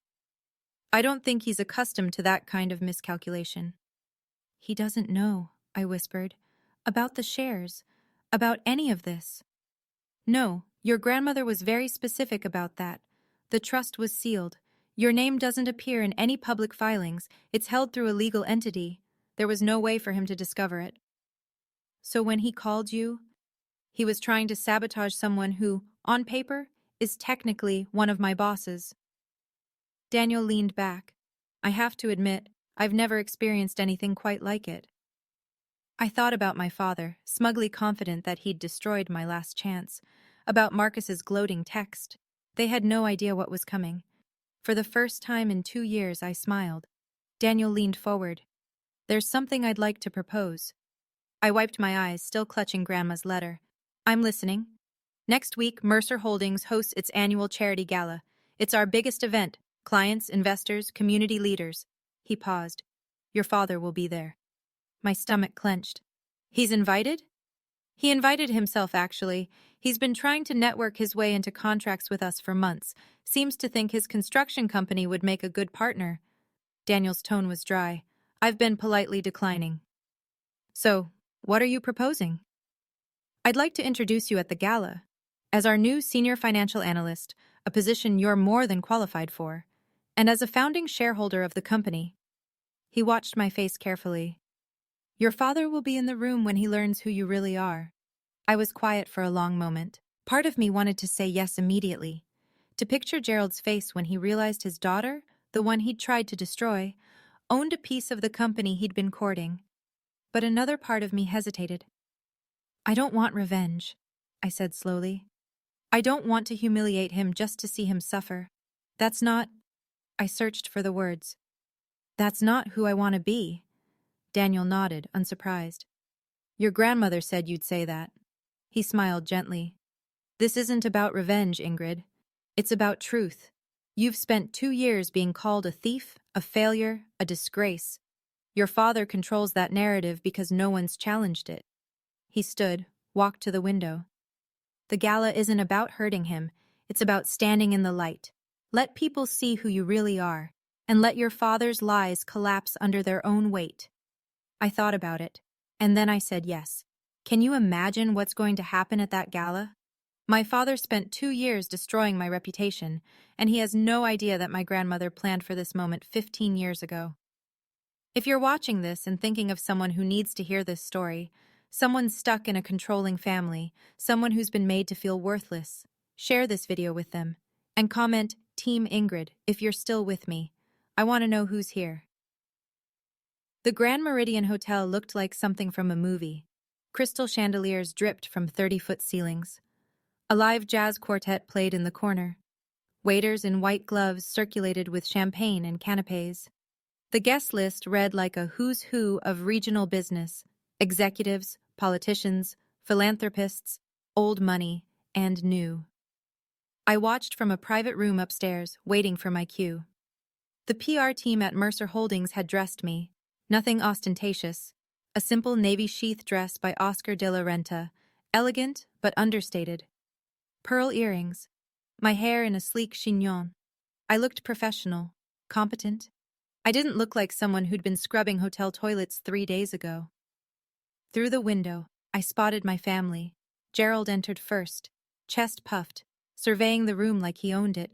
I don't think he's accustomed to that kind of miscalculation. He doesn't know, I whispered, about the shares, about any of this. No, your grandmother was very specific about that. The trust was sealed. Your name doesn't appear in any public filings. It's held through a legal entity. There was no way for him to discover it. So when he called you, he was trying to sabotage someone who, on paper, is technically one of my bosses. Daniel leaned back. I have to admit, I've never experienced anything quite like it. I thought about my father, smugly confident that he'd destroyed my last chance, about Marcus's gloating text. They had no idea what was coming. For the first time in 2 years, I smiled. Daniel leaned forward. There's something I'd like to propose. I wiped my eyes, still clutching Grandma's letter. I'm listening. Next week, Mercer Holdings hosts its annual charity gala. It's our biggest event. Clients, investors, community leaders. He paused. Your father will be there. My stomach clenched. He's invited? He invited himself, actually. He's been trying to network his way into contracts with us for months. Seems to think his construction company would make a good partner. Daniel's tone was dry. I've been politely declining. So, what are you proposing? I'd like to introduce you at the gala as our new senior financial analyst, a position you're more than qualified for, and as a founding shareholder of the company. He watched my face carefully. Your father will be in the room when he learns who you really are. I was quiet for a long moment. Part of me wanted to say yes immediately, to picture Gerald's face when he realized his daughter, the one he'd tried to destroy, owned a piece of the company he'd been courting. But another part of me hesitated. I don't want revenge, I said slowly. I don't want to humiliate him just to see him suffer. That's not... I searched for the words. That's not who I want to be. Daniel nodded, unsurprised. Your grandmother said you'd say that. He smiled gently. This isn't about revenge, Ingrid. It's about truth. You've spent 2 years being called a thief, a failure, a disgrace. Your father controls that narrative because no one's challenged it. He stood, walked to the window. The gala isn't about hurting him. It's about standing in the light. Let people see who you really are, and let your father's lies collapse under their own weight. I thought about it, and then I said yes. Can you imagine what's going to happen at that gala? My father spent 2 years destroying my reputation, and he has no idea that my grandmother planned for this moment 15 years ago. If you're watching this and thinking of someone who needs to hear this story, someone stuck in a controlling family, someone who's been made to feel worthless, share this video with them, and comment Team Ingrid if you're still with me. I want to know who's here. The Grand Meridian Hotel looked like something from a movie. Crystal chandeliers dripped from 30-foot ceilings. A live jazz quartet played in the corner. Waiters in white gloves circulated with champagne and canapes. The guest list read like a who's who of regional business: executives, politicians, philanthropists, old money, and new. I watched from a private room upstairs, waiting for my cue. The PR team at Mercer Holdings had dressed me. Nothing ostentatious. A simple navy sheath dress by Oscar de la Renta, elegant but understated. Pearl earrings. My hair in a sleek chignon. I looked professional, competent. I didn't look like someone who'd been scrubbing hotel toilets 3 days ago. Through the window, I spotted my family. Gerald entered first, chest puffed, surveying the room like he owned it.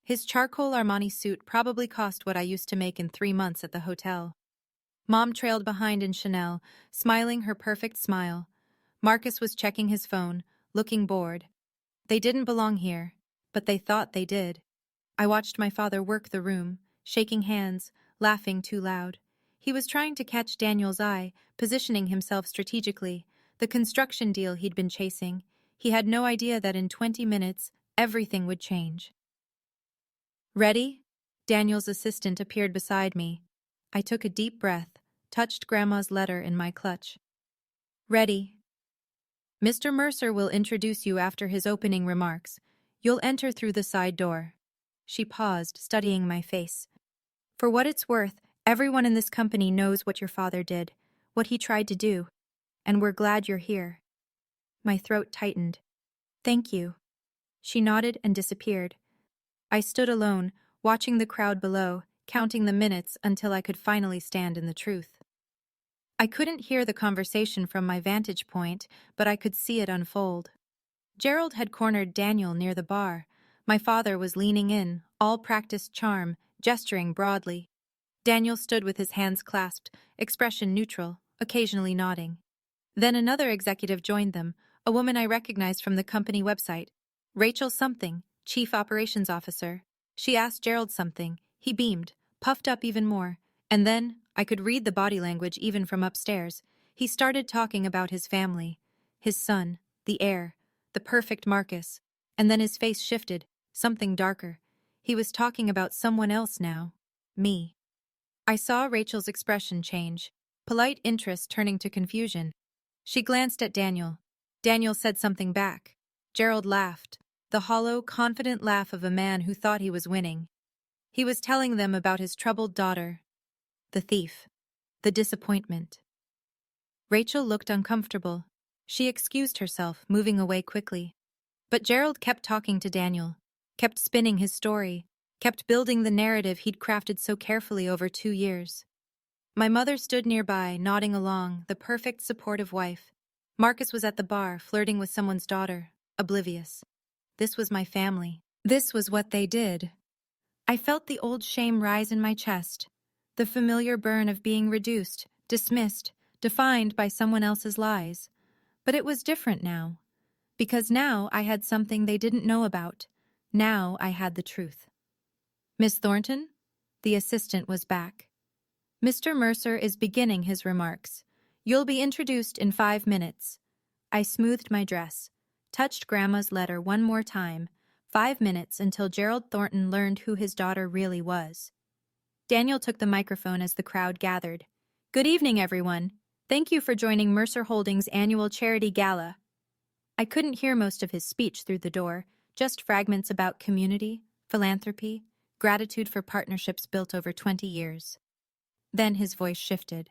His charcoal Armani suit probably cost what I used to make in 3 months at the hotel. Mom trailed behind in Chanel, smiling her perfect smile. Marcus was checking his phone, looking bored. They didn't belong here, but they thought they did. I watched my father work the room, shaking hands, laughing too loud. He was trying to catch Daniel's eye, positioning himself strategically, the construction deal he'd been chasing. He had no idea that in 20 minutes, everything would change. Ready? Daniel's assistant appeared beside me. I took a deep breath, touched Grandma's letter in my clutch. Ready. Mr. Mercer will introduce you after his opening remarks. You'll enter through the side door. She paused, studying my face. For what it's worth, everyone in this company knows what your father did, what he tried to do, and we're glad you're here. My throat tightened. Thank you. She nodded and disappeared. I stood alone, watching the crowd below, counting the minutes until I could finally stand in the truth. I couldn't hear the conversation from my vantage point, but I could see it unfold. Gerald had cornered Daniel near the bar. My father was leaning in, all practiced charm, gesturing broadly. Daniel stood with his hands clasped, expression neutral, occasionally nodding. Then another executive joined them, a woman I recognized from the company website. Rachel something, Chief Operations Officer. She asked Gerald something. He beamed, puffed up even more. And then, I could read the body language even from upstairs. He started talking about his family, his son, the heir, the perfect Marcus. And then his face shifted, something darker. He was talking about someone else now. Me. I saw Rachel's expression change, polite interest turning to confusion. She glanced at Daniel. Daniel said something back. Gerald laughed, the hollow, confident laugh of a man who thought he was winning. He was telling them about his troubled daughter, the thief, the disappointment. Rachel looked uncomfortable. She excused herself, moving away quickly. But Gerald kept talking to Daniel, kept spinning his story, kept building the narrative he'd crafted so carefully over 2 years. My mother stood nearby, nodding along, the perfect supportive wife. Marcus was at the bar, flirting with someone's daughter, oblivious. This was my family. This was what they did. I felt the old shame rise in my chest, the familiar burn of being reduced, dismissed, defined by someone else's lies. But it was different now, because now I had something they didn't know about. Now I had the truth. Miss Thornton? The assistant was back. Mr. Mercer is beginning his remarks. You'll be introduced in 5 minutes. I smoothed my dress, touched Grandma's letter one more time. 5 minutes until Gerald Thornton learned who his daughter really was. Daniel took the microphone as the crowd gathered. Good evening, everyone. Thank you for joining Mercer Holdings' annual charity gala. I couldn't hear most of his speech through the door, just fragments about community, philanthropy, gratitude for partnerships built over 20 years. Then his voice shifted.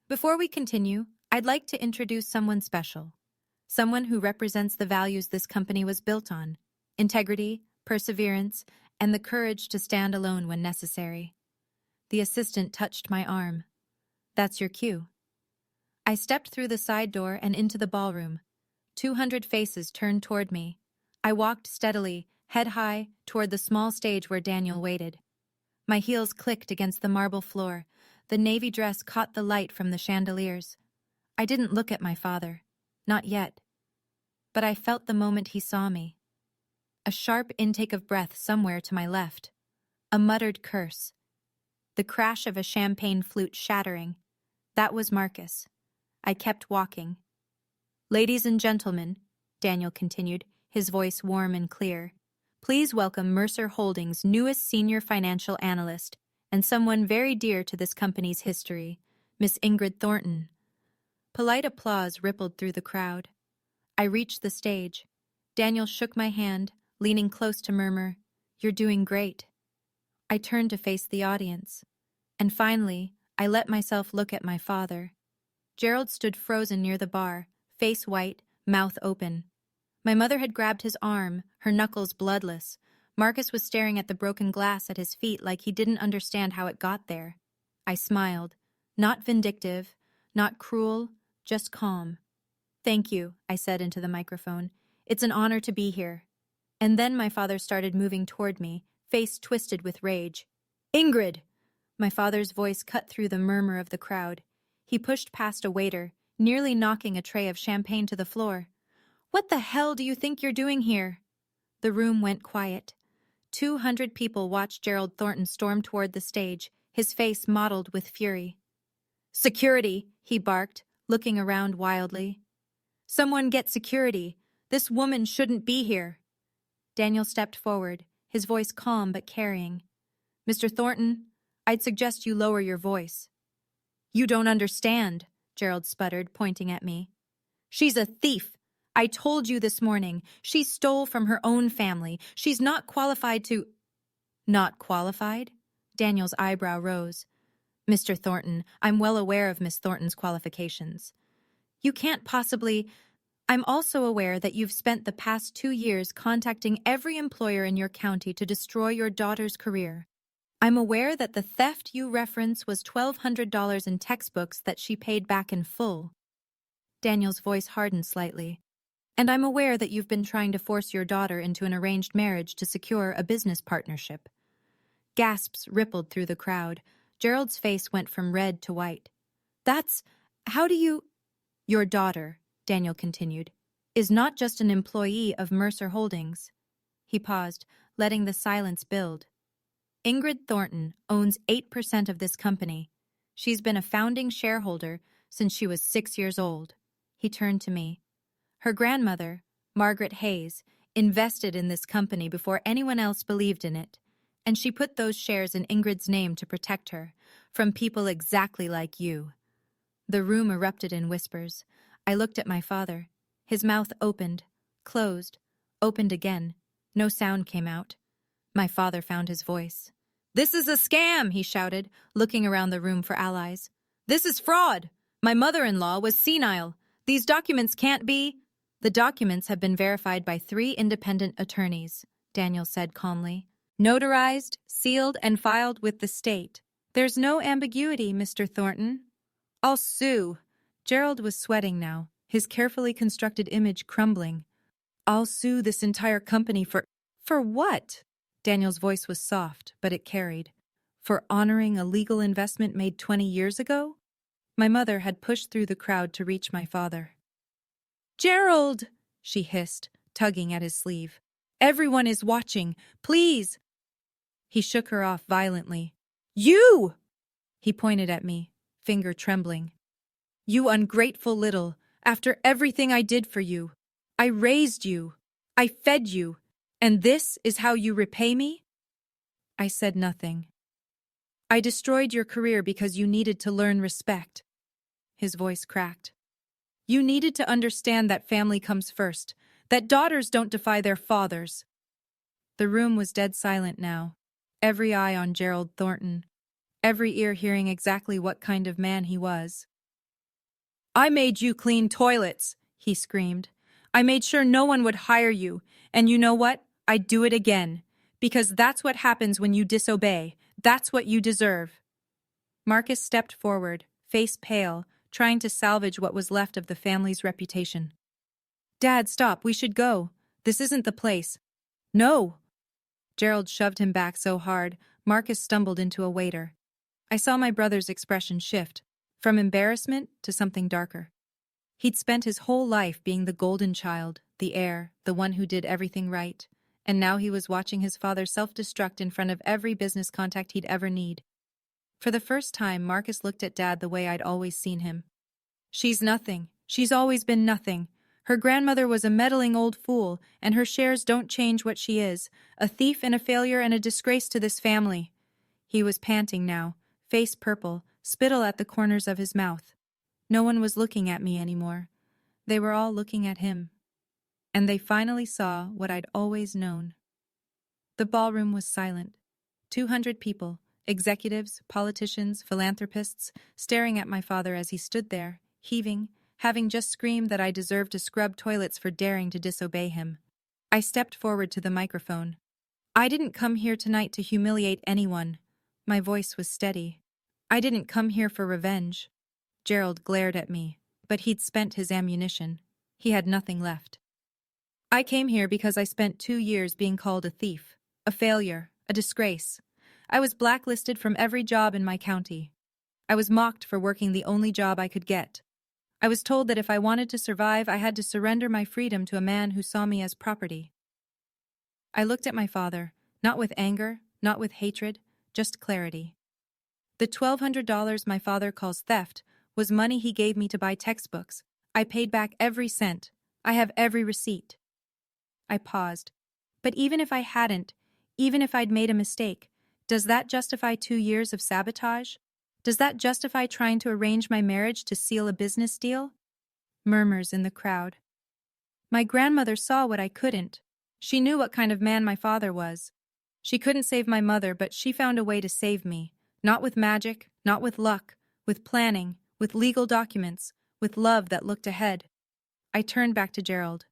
Before we continue, I'd like to introduce someone special. Someone who represents the values this company was built on: integrity, perseverance, and the courage to stand alone when necessary. The assistant touched my arm. That's your cue. I stepped through the side door and into the ballroom. 200 faces turned toward me. I walked steadily, head high, toward the small stage where Daniel waited. My heels clicked against the marble floor. The navy dress caught the light from the chandeliers. I didn't look at my father. Not yet. But I felt the moment he saw me. A sharp intake of breath somewhere to my left. A muttered curse. The crash of a champagne flute shattering. That was Marcus. I kept walking. Ladies and gentlemen, Daniel continued, his voice warm and clear, please welcome Mercer Holdings' newest senior financial analyst and someone very dear to this company's history, Miss Ingrid Thornton. Polite applause rippled through the crowd. I reached the stage. Daniel shook my hand, leaning close to murmur, "You're doing great." I turned to face the audience. And finally, I let myself look at my father. Gerald stood frozen near the bar, face white, mouth open. My mother had grabbed his arm, her knuckles bloodless. Marcus was staring at the broken glass at his feet like he didn't understand how it got there. I smiled. Not vindictive, not cruel, just calm. Thank you, I said into the microphone. It's an honor to be here. And then my father started moving toward me, face twisted with rage. Ingrid! My father's voice cut through the murmur of the crowd. He pushed past a waiter, nearly knocking a tray of champagne to the floor. What the hell do you think you're doing here? The room went quiet. 200 people watched Gerald Thornton storm toward the stage, his face mottled with fury. Security, he barked, looking around wildly. Someone get security. This woman shouldn't be here. Daniel stepped forward, his voice calm but carrying. Mr. Thornton, I'd suggest you lower your voice. You don't understand, Gerald sputtered, pointing at me. She's a thief. I told you this morning. She stole from her own family. She's not qualified to... Not qualified? Daniel's eyebrow rose. Mr. Thornton, I'm well aware of Miss Thornton's qualifications. You can't possibly... I'm also aware that you've spent the past 2 years contacting every employer in your county to destroy your daughter's career. I'm aware that the theft you reference was $1,200 in textbooks that she paid back in full. Daniel's voice hardened slightly. And I'm aware that you've been trying to force your daughter into an arranged marriage to secure a business partnership. Gasps rippled through the crowd. Gerald's face went from red to white. How do you... Your daughter, Daniel continued, is not just an employee of Mercer Holdings. He paused, letting the silence build. Ingrid Thornton owns 8% of this company. She's been a founding shareholder since she was 6 years old. He turned to me. Her grandmother, Margaret Hayes, invested in this company before anyone else believed in it, and she put those shares in Ingrid's name to protect her from people exactly like you. The room erupted in whispers. I looked at my father. His mouth opened, closed, opened again. No sound came out. My father found his voice. This is a scam, he shouted, looking around the room for allies. This is fraud. My mother-in-law was senile. These documents can't be... The documents have been verified by 3 independent attorneys, Daniel said calmly. Notarized, sealed, and filed with the state. There's no ambiguity, Mr. Thornton. I'll sue. Gerald was sweating now, his carefully constructed image crumbling. I'll sue this entire company for... For what? Daniel's voice was soft, but it carried. For honoring a legal investment made 20 years ago? My mother had pushed through the crowd to reach my father. Gerald! She hissed, tugging at his sleeve. Everyone is watching. Please! He shook her off violently. You! He pointed at me, finger trembling. You ungrateful little, after everything I did for you. I raised you. I fed you. And this is how you repay me? I said nothing. I destroyed your career because you needed to learn respect. His voice cracked. You needed to understand that family comes first, that daughters don't defy their fathers. The room was dead silent now, every eye on Gerald Thornton, every ear hearing exactly what kind of man he was. I made you clean toilets, he screamed. I made sure no one would hire you, and you know what? I'd do it again, because that's what happens when you disobey. That's what you deserve. Marcus stepped forward, face pale, trying to salvage what was left of the family's reputation. Dad, stop, we should go. This isn't the place. No! Gerald shoved him back so hard, Marcus stumbled into a waiter. I saw my brother's expression shift, from embarrassment to something darker. He'd spent his whole life being the golden child, the heir, the one who did everything right, and now he was watching his father self-destruct in front of every business contact he'd ever need. For the first time, Marcus looked at Dad the way I'd always seen him. She's nothing. She's always been nothing. Her grandmother was a meddling old fool, and her shares don't change what she is, a thief and a failure and a disgrace to this family. He was panting now, face purple, spittle at the corners of his mouth. No one was looking at me anymore. They were all looking at him. And they finally saw what I'd always known. The ballroom was silent. 200 people, executives, politicians, philanthropists, staring at my father as he stood there, heaving, having just screamed that I deserved to scrub toilets for daring to disobey him. I stepped forward to the microphone. I didn't come here tonight to humiliate anyone. My voice was steady. I didn't come here for revenge. Gerald glared at me, but he'd spent his ammunition. He had nothing left. I came here because I spent 2 years being called a thief, a failure, a disgrace. I was blacklisted from every job in my county. I was mocked for working the only job I could get. I was told that if I wanted to survive, I had to surrender my freedom to a man who saw me as property. I looked at my father, not with anger, not with hatred, just clarity. The $1,200 my father calls theft was money he gave me to buy textbooks. I paid back every cent. I have every receipt. I paused. But even if I hadn't, even if I'd made a mistake, does that justify 2 years of sabotage? Does that justify trying to arrange my marriage to seal a business deal? Murmurs in the crowd. My grandmother saw what I couldn't. She knew what kind of man my father was. She couldn't save my mother, but she found a way to save me. Not with magic, not with luck, with planning, with legal documents, with love that looked ahead. I turned back to Gerald.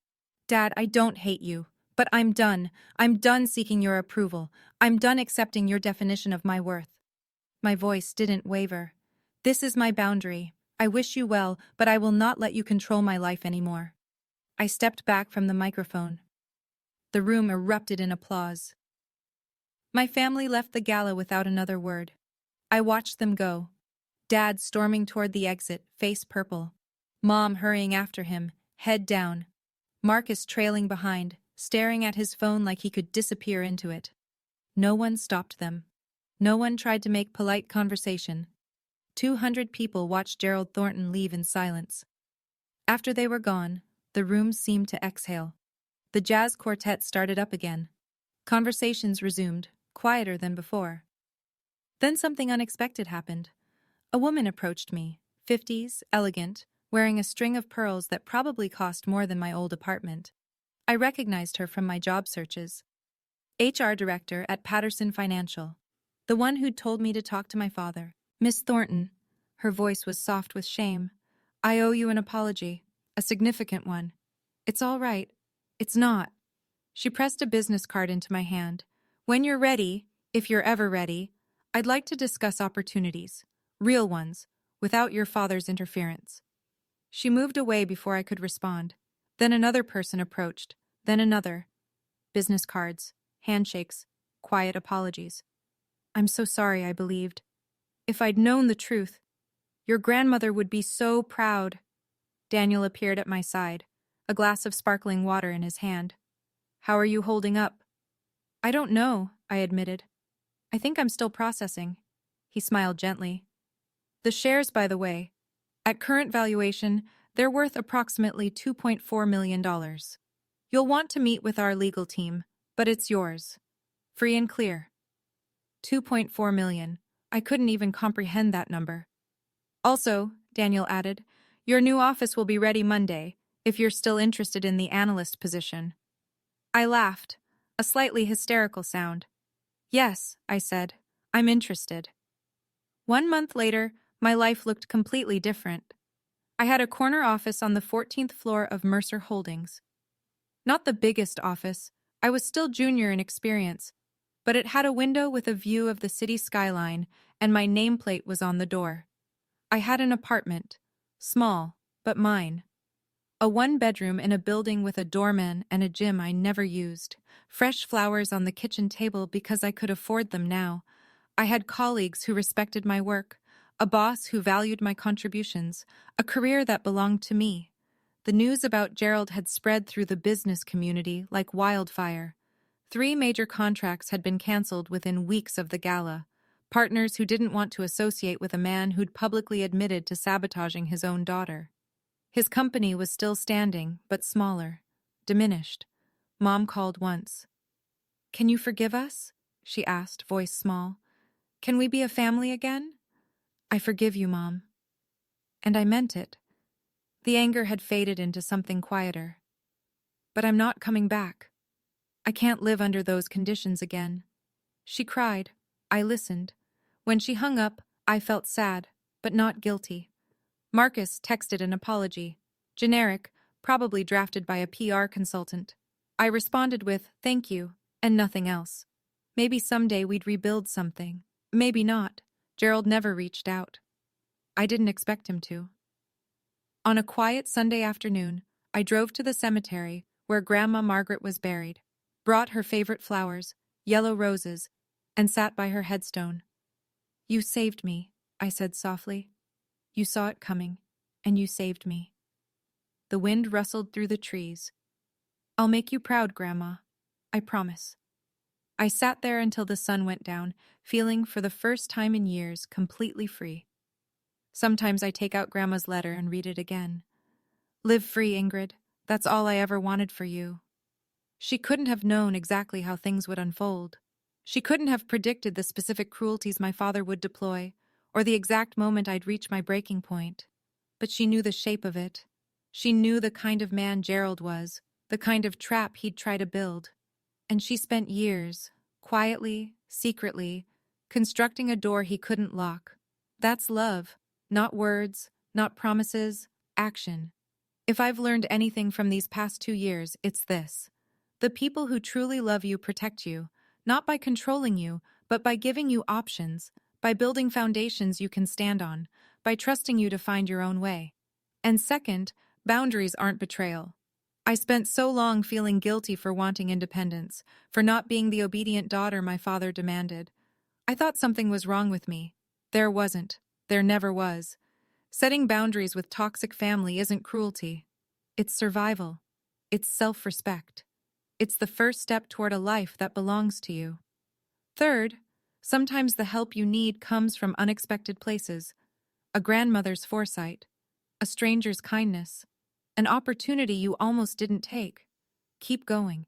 Dad, I don't hate you, but I'm done. I'm done seeking your approval. I'm done accepting your definition of my worth. My voice didn't waver. This is my boundary. I wish you well, but I will not let you control my life anymore. I stepped back from the microphone. The room erupted in applause. My family left the gala without another word. I watched them go. Dad storming toward the exit, face purple. Mom hurrying after him, head down. Marcus trailing behind, staring at his phone like he could disappear into it. No one stopped them. No one tried to make polite conversation. 200 people watched Gerald Thornton leave in silence. After they were gone, the room seemed to exhale. The jazz quartet started up again. Conversations resumed, quieter than before. Then something unexpected happened. A woman approached me, 50s, elegant, wearing a string of pearls that probably cost more than my old apartment. I recognized her from my job searches. HR director at Patterson Financial. The one who'd told me to talk to my father. Miss Thornton. Her voice was soft with shame. I owe you an apology. A significant one. It's all right. It's not. She pressed a business card into my hand. When you're ready, if you're ever ready, I'd like to discuss opportunities. Real ones, without your father's interference. She moved away before I could respond. Then another person approached. Then another. Business cards, handshakes, quiet apologies. I'm so sorry, I believed. If I'd known the truth, your grandmother would be so proud. Daniel appeared at my side, a glass of sparkling water in his hand. How are you holding up? I don't know, I admitted. I think I'm still processing. He smiled gently. The shares, by the way, at current valuation, they're worth approximately $2.4 million. You'll want to meet with our legal team, but it's yours. Free and clear. 2.4 million. I couldn't even comprehend that number. Also, Daniel added, your new office will be ready Monday, if you're still interested in the analyst position. I laughed, a slightly hysterical sound. Yes, I said, I'm interested. 1 month later, my life looked completely different. I had a corner office on the 14th floor of Mercer Holdings. Not the biggest office, I was still junior in experience, but it had a window with a view of the city skyline, and my nameplate was on the door. I had an apartment, small, but mine. A 1-bedroom in a building with a doorman and a gym I never used. Fresh flowers on the kitchen table because I could afford them now. I had colleagues who respected my work, a boss who valued my contributions, a career that belonged to me. The news about Gerald had spread through the business community like wildfire. 3 major contracts had been canceled within weeks of the gala. Partners who didn't want to associate with a man who'd publicly admitted to sabotaging his own daughter. His company was still standing, but smaller, diminished. Mom called once. Can you forgive us? She asked, voice small. Can we be a family again? I forgive you, Mom. And I meant it. The anger had faded into something quieter. But I'm not coming back. I can't live under those conditions again. She cried. I listened. When she hung up, I felt sad, but not guilty. Marcus texted an apology. Generic, probably drafted by a PR consultant. I responded with, thank you, and nothing else. Maybe someday we'd rebuild something. Maybe not. Gerald never reached out. I didn't expect him to. On a quiet Sunday afternoon, I drove to the cemetery, where Grandma Margaret was buried, brought her favorite flowers, yellow roses, and sat by her headstone. "You saved me," I said softly. "You saw it coming, and you saved me." The wind rustled through the trees. "I'll make you proud, Grandma. I promise." I sat there until the sun went down, feeling for the first time in years completely free. Sometimes I take out Grandma's letter and read it again. "Live free, Ingrid. That's all I ever wanted for you." She couldn't have known exactly how things would unfold. She couldn't have predicted the specific cruelties my father would deploy, or the exact moment I'd reach my breaking point. But she knew the shape of it. She knew the kind of man Gerald was, the kind of trap he'd try to build. And she spent years, quietly, secretly, constructing a door he couldn't lock. That's love. Not words, not promises, action. If I've learned anything from these past 2 years, it's this. The people who truly love you protect you, not by controlling you, but by giving you options, by building foundations you can stand on, by trusting you to find your own way. And second, boundaries aren't betrayal. I spent so long feeling guilty for wanting independence, for not being the obedient daughter my father demanded. I thought something was wrong with me. There wasn't. There never was. Setting boundaries with toxic family isn't cruelty. It's survival. It's self-respect. It's the first step toward a life that belongs to you. Third, sometimes the help you need comes from unexpected places. A grandmother's foresight, a stranger's kindness, an opportunity you almost didn't take. Keep going.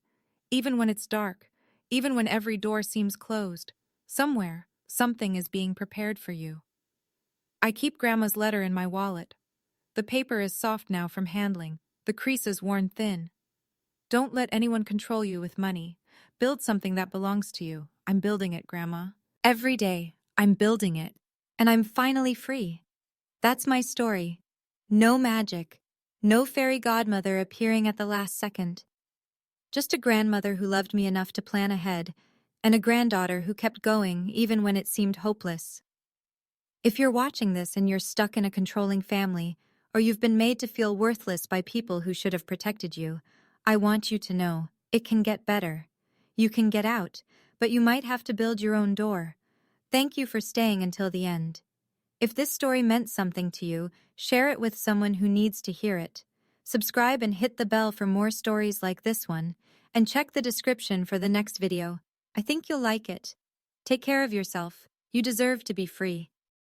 Even when it's dark, even when every door seems closed, somewhere, something is being prepared for you. I keep Grandma's letter in my wallet. The paper is soft now from handling, the creases worn thin. Don't let anyone control you with money. Build something that belongs to you. I'm building it, Grandma. Every day, I'm building it. And I'm finally free. That's my story. No magic. No fairy godmother appearing at the last second. Just a grandmother who loved me enough to plan ahead, and a granddaughter who kept going even when it seemed hopeless. If you're watching this and you're stuck in a controlling family, or you've been made to feel worthless by people who should have protected you, I want you to know, it can get better. You can get out, but you might have to build your own door. Thank you for staying until the end. If this story meant something to you, share it with someone who needs to hear it. Subscribe and hit the bell for more stories like this one, and check the description for the next video. I think you'll like it. Take care of yourself. You deserve to be free.